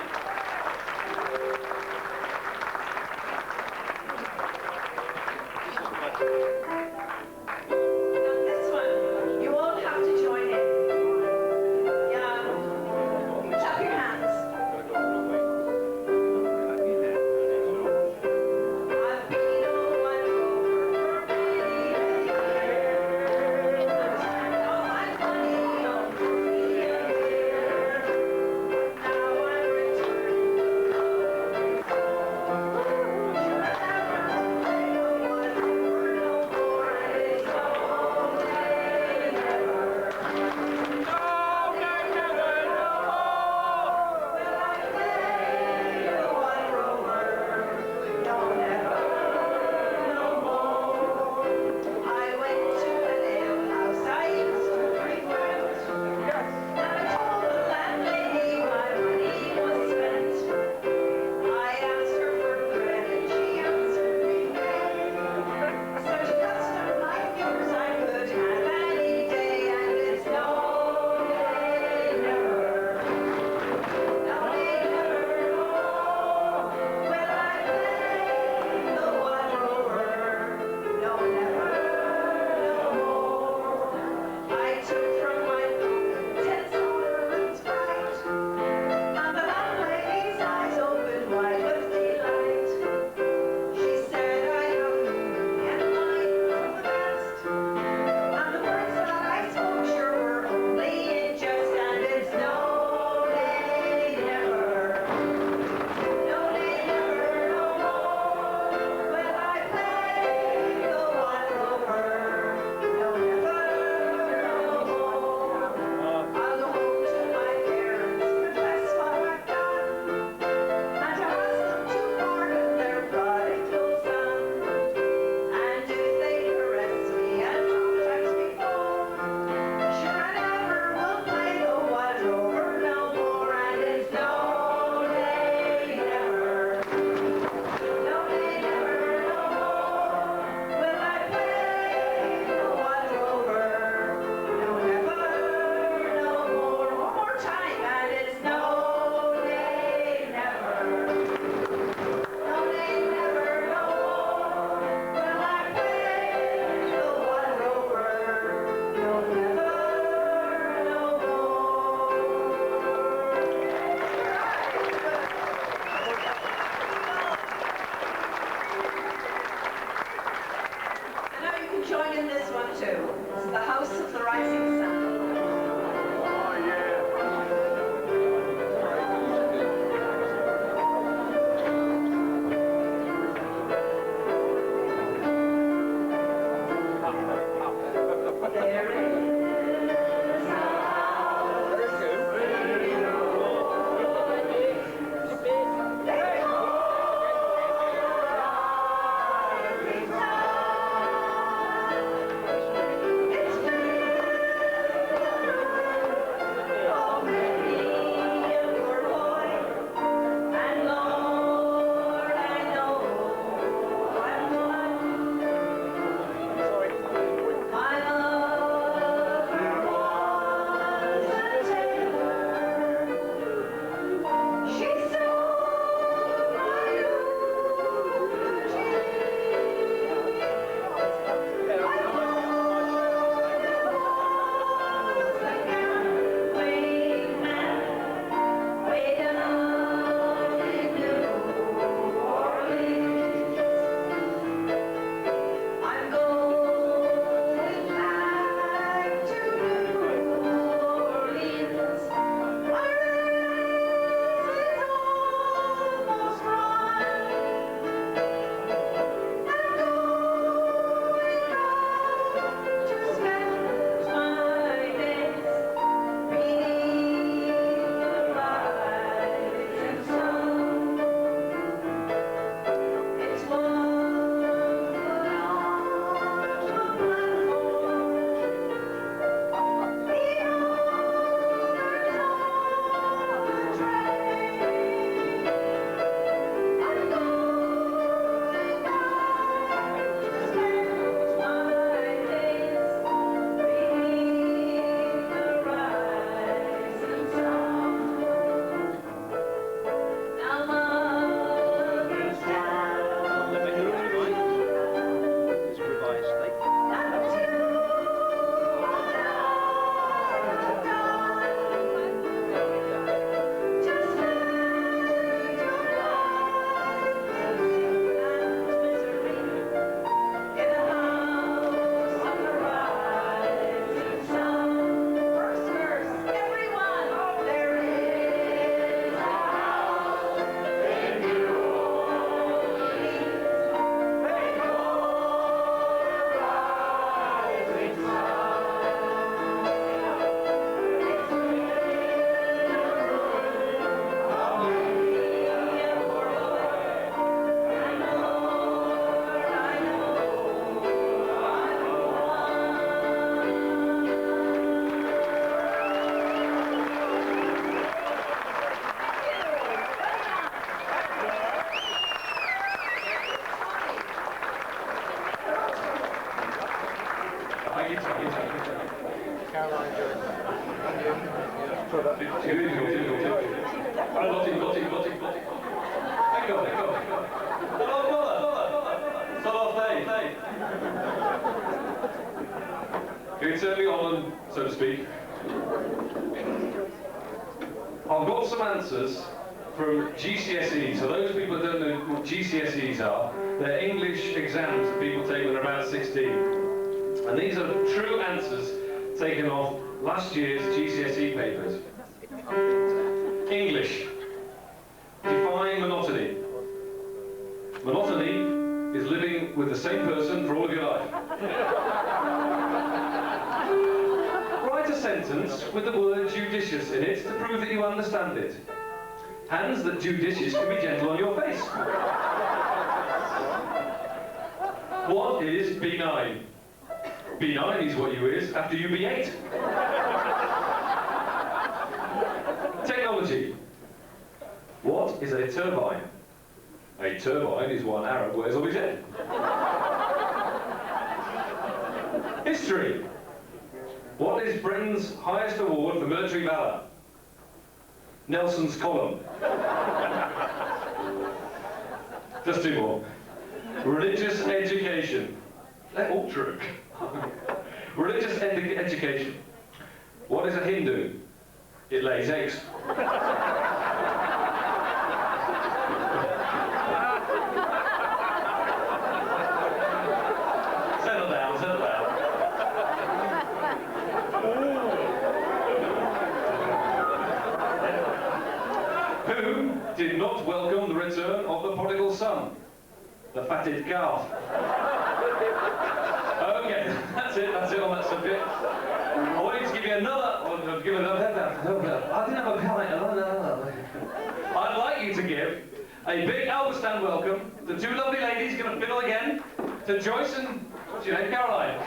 This one, you all have to join in. Yeah. Clap your hands. I've been a wonderful baby. All my money on free and fair. early on, so to speak. I've got some answers from GCSE. So those people that don't know what GCSEs are, they're English exams that people take when they're about 16. And these are true answers taken off last year's GCSE papers. English. Define monotony. Monotony is living with the same person for all of your life. Write a sentence with the word judicious in it to prove that you understand it. Hands that judicious can be gentle on your face. What is B9? B9 is what you is after you B8. Technology. What is a turbine? A turbine is one Arab wears on his head. History. What is Britain's highest award for military valour? Nelson's Column. Just two more. Religious education. They're all true. Religious education. What is a Hindu? It lays eggs. Settle down, settle down. Who did not welcome the return of the prodigal son? The fatted calf. Okay, that's it on that subject. I wanted to give you another, I didn't have a palate. I'd like you to give a big Albert Stand welcome to two lovely ladies going to fiddle again, to Joyce and, what's your name, Caroline?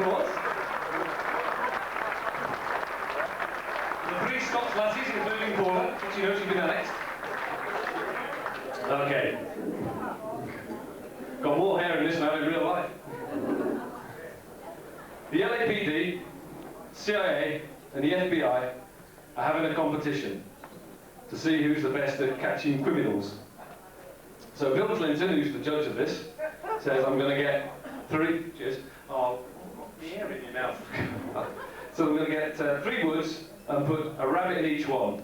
applause. The three Scots lassies, including Paula, which you know she's been next. Okay. Got more hair in this now in real life. The LAPD, CIA, and the FBI are having a competition to see who's the best at catching criminals. So Bill Clinton, who's the judge of this, says, I'm going to get 3, cheers, oh, the air in your mouth. So I'm going to get 3 woods and put a rabbit in each one.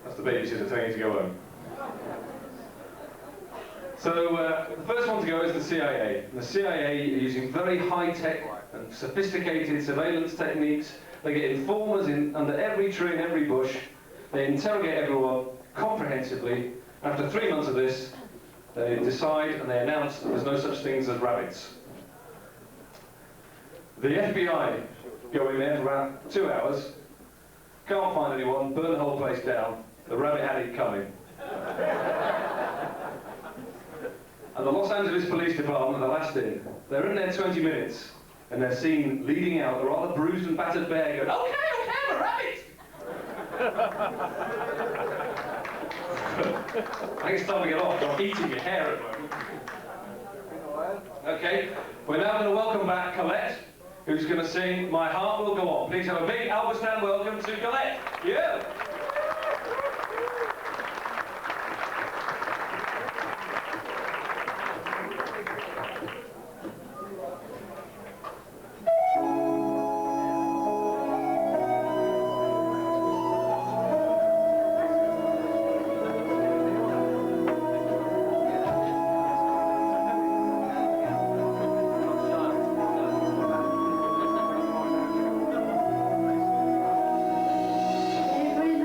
That's the babysitter telling you to go home. So the first one to go is the CIA. And the CIA are using very high-tech and sophisticated surveillance techniques. They get informers under every tree and every bush. They interrogate everyone comprehensively. After 3 months of this, they decide and they announce that there's no such things as rabbits. The FBI go in there for about 2 hours, can't find anyone, burn the whole place down. The rabbit had it coming. And the Los Angeles Police Department are the last in. They're in there 20 minutes, and they're seen leading out a rather bruised and battered bear going, okay, I'm a rabbit! I think it's time to get off. I'm eating your hair at the moment. Okay, we're now going to welcome back Colette, who's going to sing My Heart Will Go On. Please have a big Alberstown welcome to Colette. Yeah. Every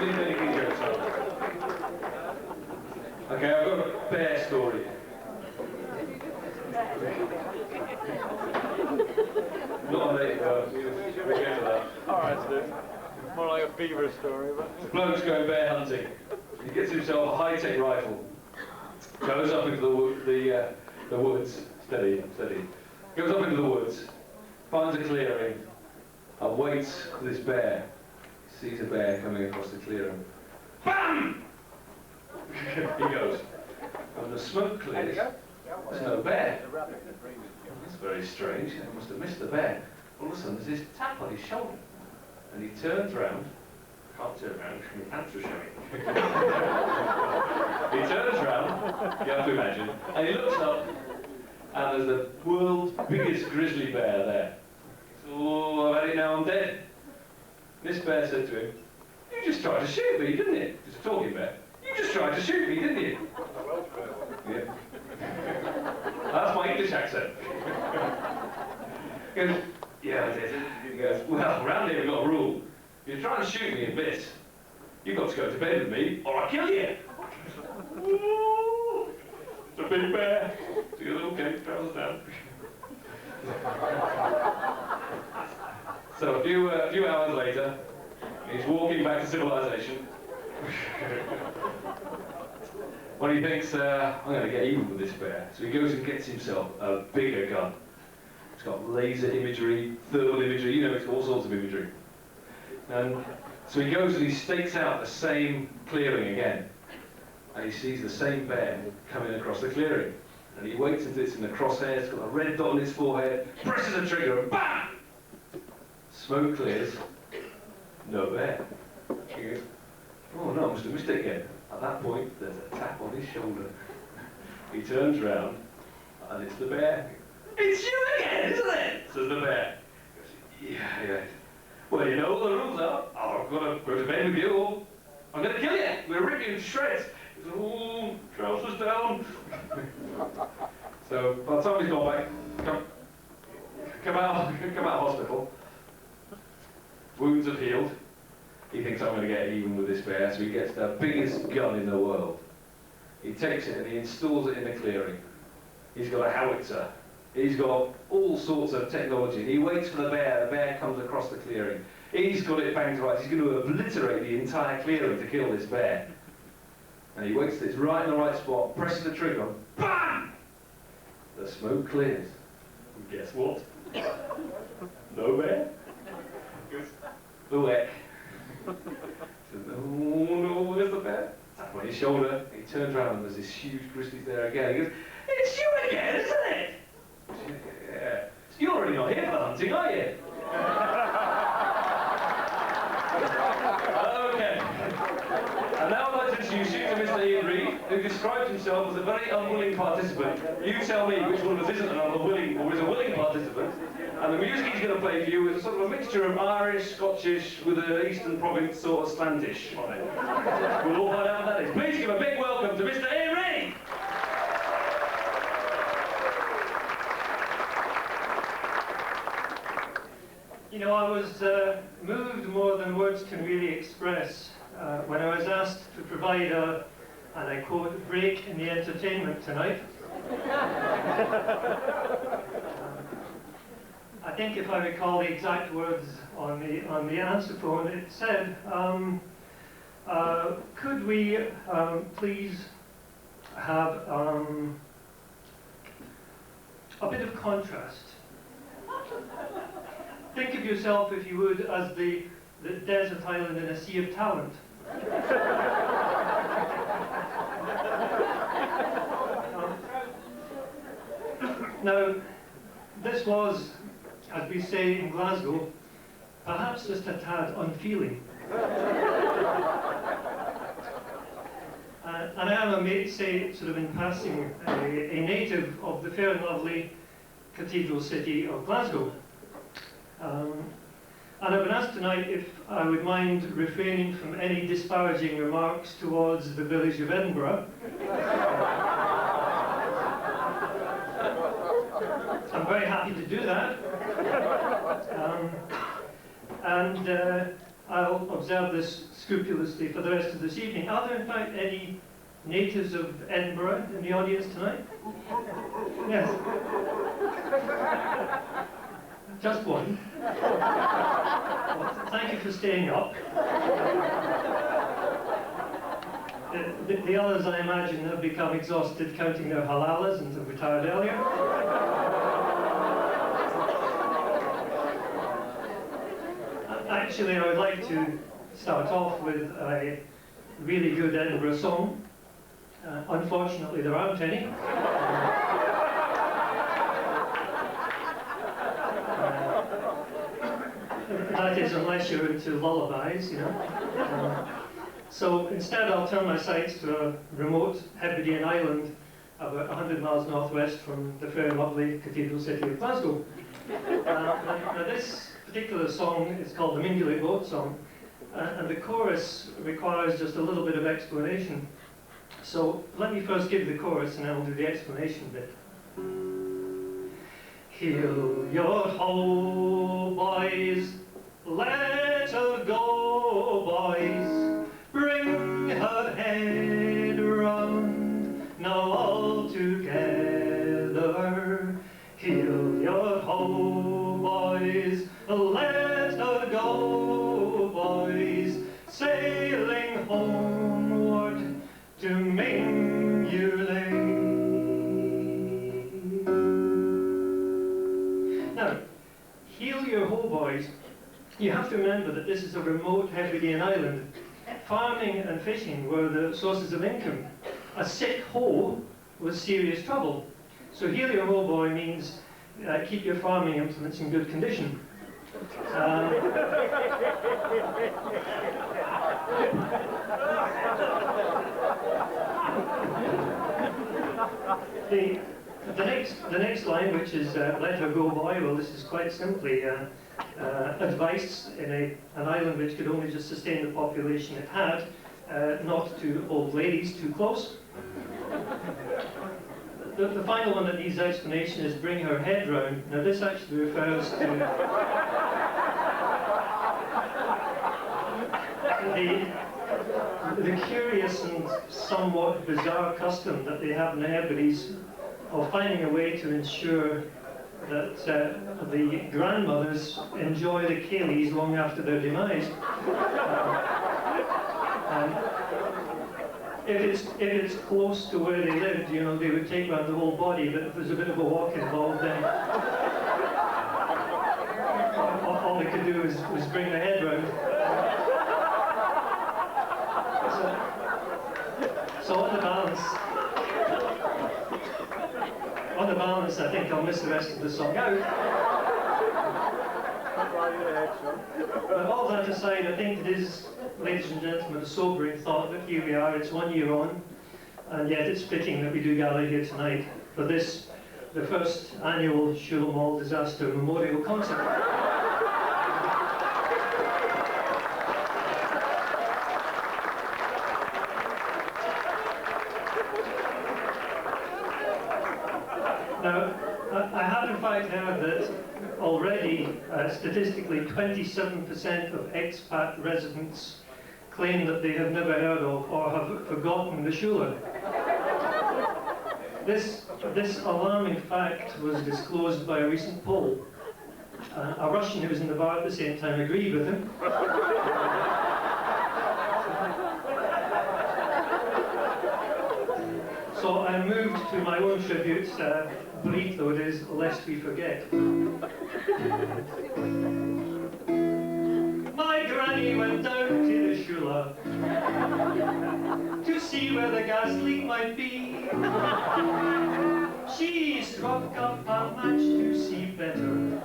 silly finicky jokes on. Okay, I've got a bear story. Not a late we'll get to that. Alright, Steve. More like a beaver story, but... The bloke's going bear hunting. He gets himself a high-tech rifle. Goes up into the woods. Steady, steady. Goes up into the woods. Finds a clearing. And waits for this bear. He sees a bear coming across the clearing. BAM! He goes. And the smoke clears. There's no bear. That's very strange. He must have missed the bear. All of a sudden, there's this tap on his shoulder. And he turns round. Can't turn round because my pants are showing. He turns round, you have to imagine, and he looks up, and there's the world's biggest grizzly bear there. Oh, I've had it now, I'm dead. This bear said to him, "You just tried to shoot me, didn't you?" It's a talking bear. "You just tried to shoot me, didn't you?" Yeah. That's my English accent. He goes, "Yeah, I did." He goes, "Well, round here we've got a rule. If you're trying to shoot me a bit, you've got to go to bed with me, or I'll kill you." Ooh, it's a big bear. So he goes, "Okay, trousers down." So a few hours later, he's walking back to civilization. When he thinks, I'm going to get even with this bear. So he goes and gets himself a bigger gun. It's got laser imagery, thermal imagery, you know, it's all sorts of imagery. And so he goes and he stakes out the same clearing again. And he sees the same bear coming across the clearing. And he waits until it's in the crosshairs, it's got a red dot on his forehead, presses the trigger, and BAM! Smoke clears, no bear. He goes, "Oh no, I must have missed it again." At that point, there's a tap on his shoulder. He turns round, and it's the bear. "It's you again, isn't it?" says the bear. He goes, "Yeah. Well, you know what the rules are. I've got to go to bed with you, or I'm going to kill you. We'll rip you to shreds." He goes, "Oh, trousers down." So, by the time he's gone back, come out of hospital, wounds have healed. He thinks, "I'm going to get even with this bear," so he gets the biggest gun in the world. He takes it and he installs it in the clearing. He's got a howitzer. He's got all sorts of technology. He waits for the bear comes across the clearing. He's got it banged right. He's going to obliterate the entire clearing to kill this bear. And he waits till it's right in the right spot, presses the trigger, BAM! The smoke clears. And guess what? No bear. He goes, "Oh heck." He says, "Oh no, where's the bear?" Tap on his shoulder. He turns around and there's this huge grizzly there again. He goes, "It's you again, isn't it?" "Yeah. You're already not here for the hunting, are you?" Okay. And now I'd like to introduce you to Mr. Ian Reid, who describes himself as a very unwilling participant. You tell me which one of us isn't an unwilling or is a willing participant. And the music he's going to play for you is a sort of a mixture of Irish, Scottish, with an Eastern Province sort of slantish on it. We'll all find out what that is. Please give a big welcome to Mr. Ian Reid! You know, I was moved more than words can really express when I was asked to provide a, and I quote, "break in the entertainment tonight." I think if I recall the exact words on the answer phone, it said, "Could we please have a bit of contrast? Think of yourself, if you would, as the desert island in a sea of talent." Now, this was, as we say in Glasgow, perhaps just a tad unfeeling. And I am, I may say, sort of in passing, a native of the fair and lovely cathedral city of Glasgow. And I've been asked tonight if I would mind refraining from any disparaging remarks towards the village of Edinburgh. I'm very happy to do that. I'll observe this scrupulously for the rest of this evening. Are there in fact any natives of Edinburgh in the audience tonight? Yes. Just one. Well, thank you for staying up. The others, I imagine, have become exhausted counting their halalas and have retired earlier. Actually, I would like to start off with a really good Edinburgh song. Unfortunately, there aren't any. That is, unless you're into lullabies, you know. So instead, I'll turn my sights to a remote Hebridean island about 100 miles northwest from the very lovely cathedral city of Glasgow. Now this particular song is called the Mingulay Boat Song, and the chorus requires just a little bit of explanation. So let me first give the chorus and then I'll do the explanation bit. Heel your ho, boys, let her go, boys, bring her head round, now all together. Heel your ho, boys, let her go, boys, sailing homeward to Mingulay. Now, heel your ho, boys. You have to remember that this is a remote Hebridean island. Farming and fishing were the sources of income. A sick hoe was serious trouble. So heel your ho, boy means keep your farming implements in good condition. The next line, which is let her go, boy, well, this is quite simply advice in an island which could only just sustain the population it had, not to old ladies too close. The final one that needs explanation is bring her head round. Now this actually refers to the curious and somewhat bizarre custom that they have in the Hebrides of finding a way to ensure that the grandmothers enjoy the ceilidhs long after their demise. If it's close to where they lived, you know, they would take round the whole body, but if there's a bit of a walk involved, then all they could do was bring the head round. So on the balance, I think I'll miss the rest of the song out. But all that aside, I think it is, ladies and gentlemen, a sobering thought that here we are, it's 1 year on, and yet it's fitting that we do gather here tonight for this, the first annual Shula Mall Disaster Memorial Concert. Now, I have in fact heard that already, statistically, 27% of expat residents claim that they have never heard of or have forgotten the Shula. This alarming fact was disclosed by a recent poll. A Russian who was in the bar at the same time agreed with him. So I moved to my own tribute, brief though it is, lest we forget. My granny went down to the Shula to see where the gas leak might be. She struck up a match to see better.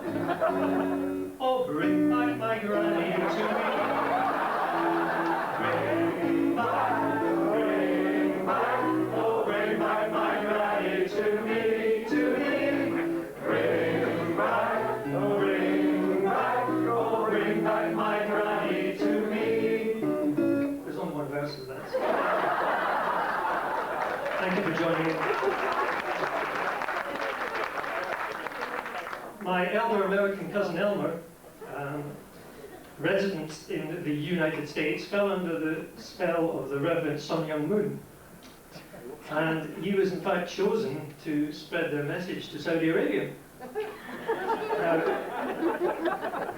Oh, bring back my granny to me. Bring back, oh, bring back my granny to me, to me. Bring back, oh, bring back, oh, bring back my granny to me. There's only one verse of that. Thank you for joining me. My elder American cousin Elmer, residents in the United States fell under the spell of the Reverend Sun Myung Moon. And he was in fact chosen to spread their message to Saudi Arabia.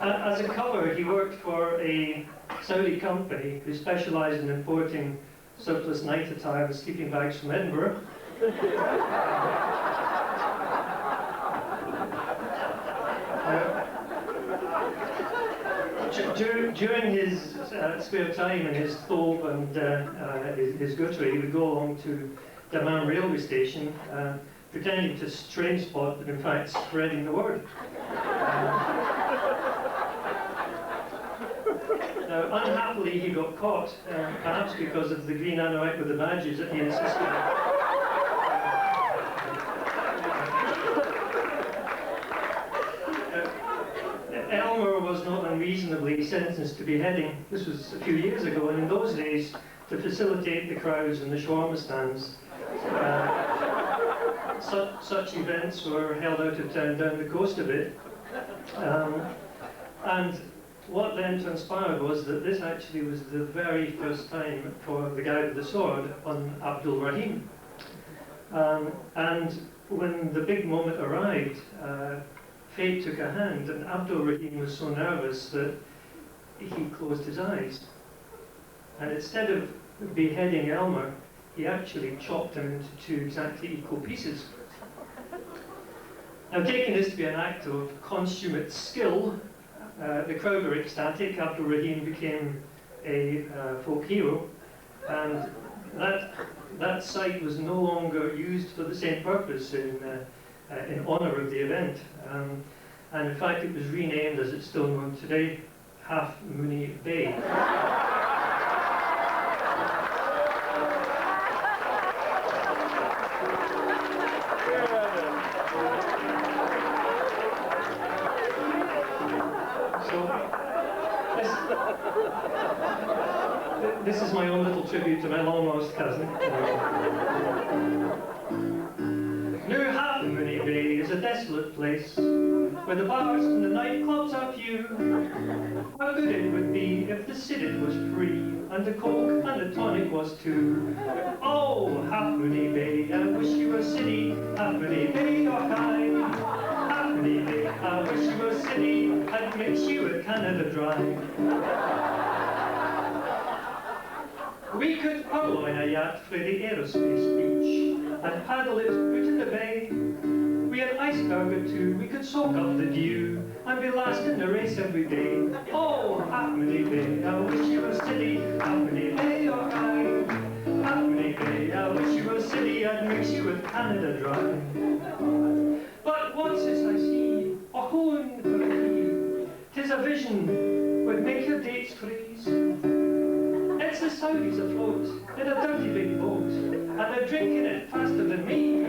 As a cover, he worked for a Saudi company who specialised in importing surplus night attire and sleeping bags from Edinburgh. During his spare time in his thobe and his gutter, he would go along to Dammam railway station pretending to train spot, but in fact spreading the word. Now, unhappily, he got caught, perhaps because of the green anorak with the badges that he insisted on. Elmer was not unreasonably sentenced to beheading. This was a few years ago, and in those days, to facilitate the crowds in the shawarma stands, such events were held out of town down the coast a bit. And what then transpired was that this actually was the very first time for the guy with the sword on Abdul Rahim. And when the big moment arrived, fate took a hand, and Abdul Rahim was so nervous that he closed his eyes. And instead of beheading Elmer, he actually chopped him into two exactly equal pieces. Now, taking this to be an act of consummate skill, the crowd were ecstatic. Abdul Rahim became a folk hero, and that site was no longer used for the same purpose in honour of the event. And in fact, it was renamed, as it's still known today, Half Mooney Bay. This is my own little tribute to my long-lost cousin. New Half Mooney Bay is a desolate place, where the bars and the nightclubs are few. How good it would be if the civet was free, and the coke and the tonic was too. Oh, Half Mooney Bay, I wish you were city. Half Mooney Bay, or kind. Half Mooney Bay, I wish you were city. I'd mix you with Canada Dry. We could purloin a yacht for the aerospace beach and paddle it out in the bay. We had ice cargo too, we could soak up the dew and be last in the race every day. Oh, Half Mooney Bay, I wish you were city. Half Mooney Bay, or kind. Half Mooney Bay, I wish you were city. I'd mix you with Canada Dry. But what's this I see? A hone for me. 'Tis a vision would make your dates freeze. It's the Saudis afloat in a dirty big boat, and they're drinking it faster than me. I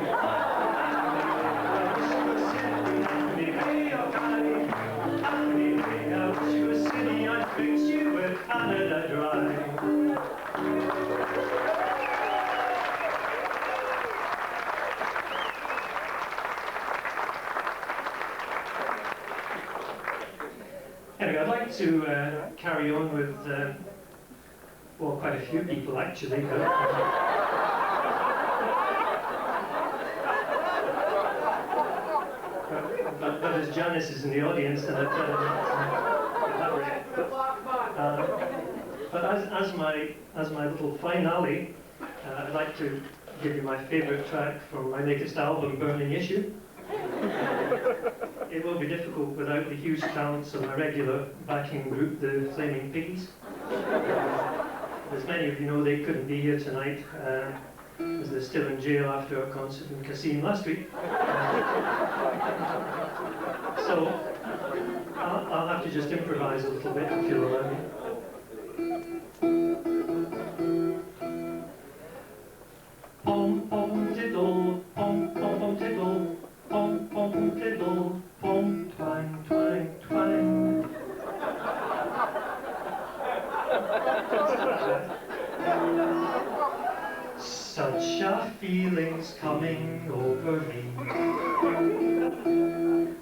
wish you were city, Half Mooney Bay, or kind. Half Mooney Bay, I wish you were city. I'd fix you with Canada Dry. Anyway, I'd like to carry on with well, quite a few people actually, but as Janice is in the audience, then I'd better not elaborate. But as my little finale, I'd like to give you my favourite track from my latest album, Burning Issue. It will be difficult without the huge talents of my regular backing group, the Flaming Piggies. As many of you know, they couldn't be here tonight, as they're still in jail after our concert in Kassim last week. So I'll have to just improvise a little bit, if you'll allow me. Pom pom tiddle, pom pom pom tiddle, pom pom pom tiddle, pom twang twang twang. Such a feeling's coming over me,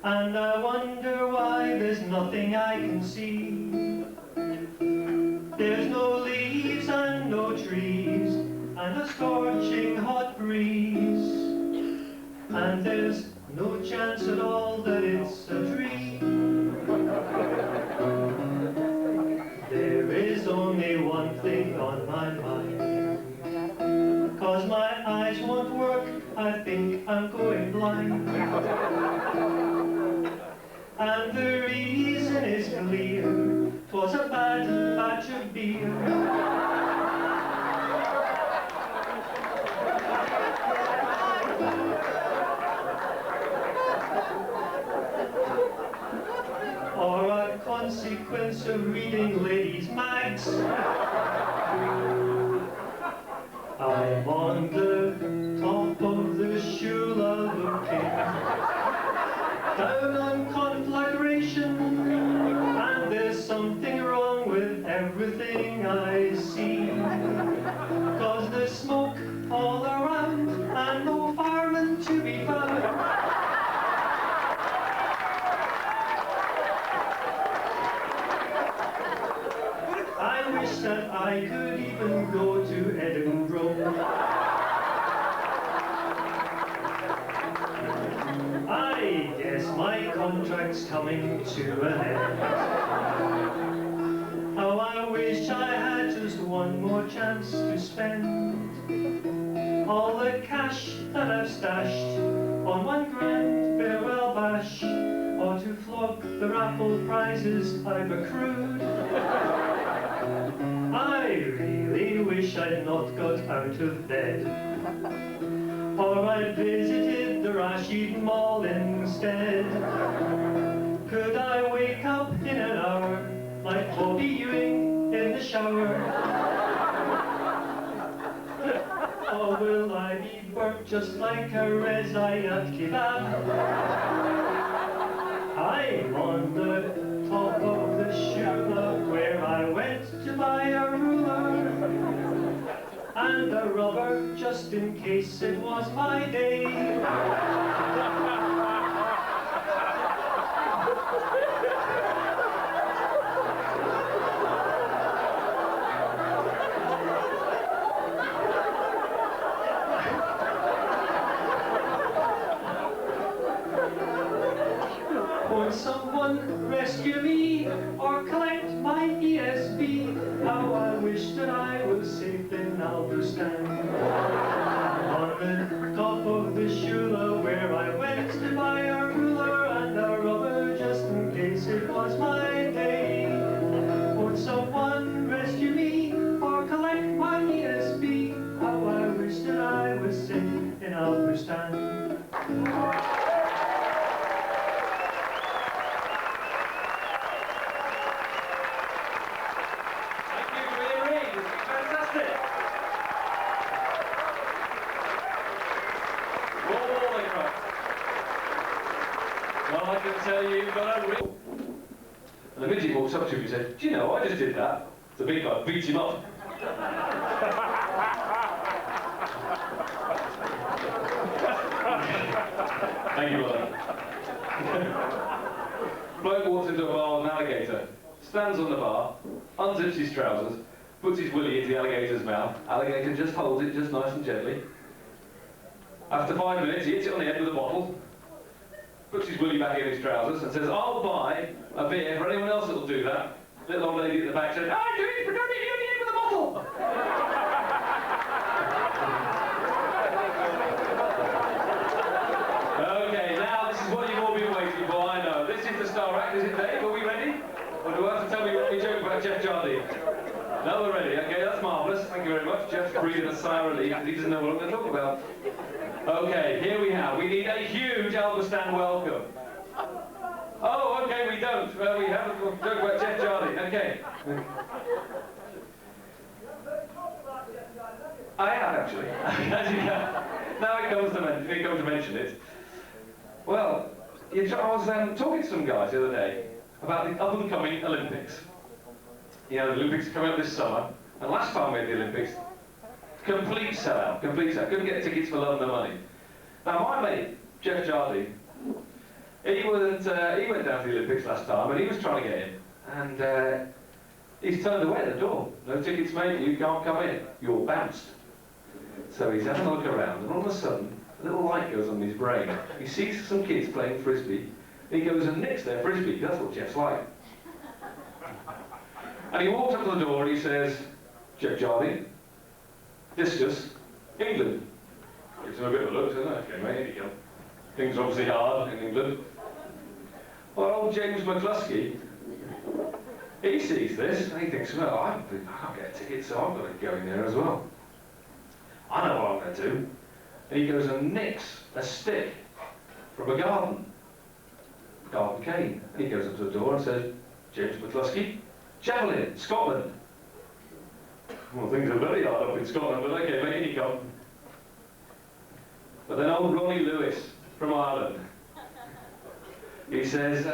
and I wonder why there's nothing I can see. and a scorching hot breeze, and there's no chance at all that it's a dream. There is only one thing on my mind, 'cause my eyes won't work, I think I'm going blind. And the reason is clear, 'twas a bad batch of beer. Or a consequence of reading ladies' mags. I'm on the top of the Shula looking down on conflagration, and there's something wrong with everything I see, 'cause there's smoke all around and no fireman to be found. I wish that I could even go to Edinburgh. I guess my contract's coming to an end. How I wish I had just one more chance to spend all the cash that I've stashed on one grand farewell bash, or to flog the raffle prizes I've accrued. I really wish I'd not got out of bed, or I'd visited the Rashid Mall instead. Could I wake up in an hour like Bobby Ewing in the shower? Or will I be burnt just like a Rezayat kebab? I'm on the top of the Shula where I went to buy a ruler and a rubber just in case it was my day. Won't someone rescue me or collect my ESB? How I wish that I was safe in Alderstan, on the top of the Shula where I went to buy a ruler and a rubber just in case it was my day. Won't someone rescue me or collect my ESB? How I wish that I was safe in Alderstan. Well, I can tell you, but I will. And the midget walks up to him and said, "Do you know, I just did that." The big guy beats him up. Thank you, brother. Bloke walks into a bar with an alligator, stands on the bar, unzips his trousers, puts his willy into the alligator's mouth. Alligator just holds it just nice and gently. After 5 minutes, he hits it on the head with a bottle, puts his willy back in his trousers and says, "I'll buy a beer for anyone else that'll do that." Little old lady at the back said, "I do it, but don't hit you on the head with a bottle." Okay, now this is what you've all been waiting for, I know. This is the star act, is it, Dave? Are we ready? Or do I have to tell me what we joke about Jeff Jardine? No, we're ready. Okay, that's marvellous. Thank you very much. Jeff's breathing a sigh of relief because he doesn't know what I'm going to talk about. Okay, here we have. We need a huge Alderstan welcome. Oh, okay, we don't. Well, we haven't talked about Jeff Jardine. Okay. I have actually. Now it comes to mention it. Well, I was talking to some guys the other day about the up-and-coming Olympics. You know, the Olympics are coming up this summer, and last time we had the Olympics, complete sellout, complete sellout. Couldn't get tickets for love nor money. Now, my mate, Jeff Jardine, he went down to the Olympics last time, and he was trying to get in, and he's turned away at the door. "No tickets, mate, you can't come in. You're bounced." So he's having a look around, and all of a sudden, a little light goes on in his brain. He sees some kids playing frisbee, and he goes and nicks their frisbee. That's what Jeff's like. And he walks up to the door and he says, Jeff Jardine, discus, England. Gives him a bit of a look, says, okay mate, here you go. Things are obviously hard in England. Well, old James McCluskey, he sees this and he thinks, well, I can't get a ticket, so I've got to go in there as well. I know what I'm going to do. And he goes and nicks a stick from a garden cane. And he goes up to the door and says, James McCluskey, Javelin, Scotland. Well, things are very hard up in Scotland, but okay, mate, he come. But then old Ronnie Lewis from Ireland, he says,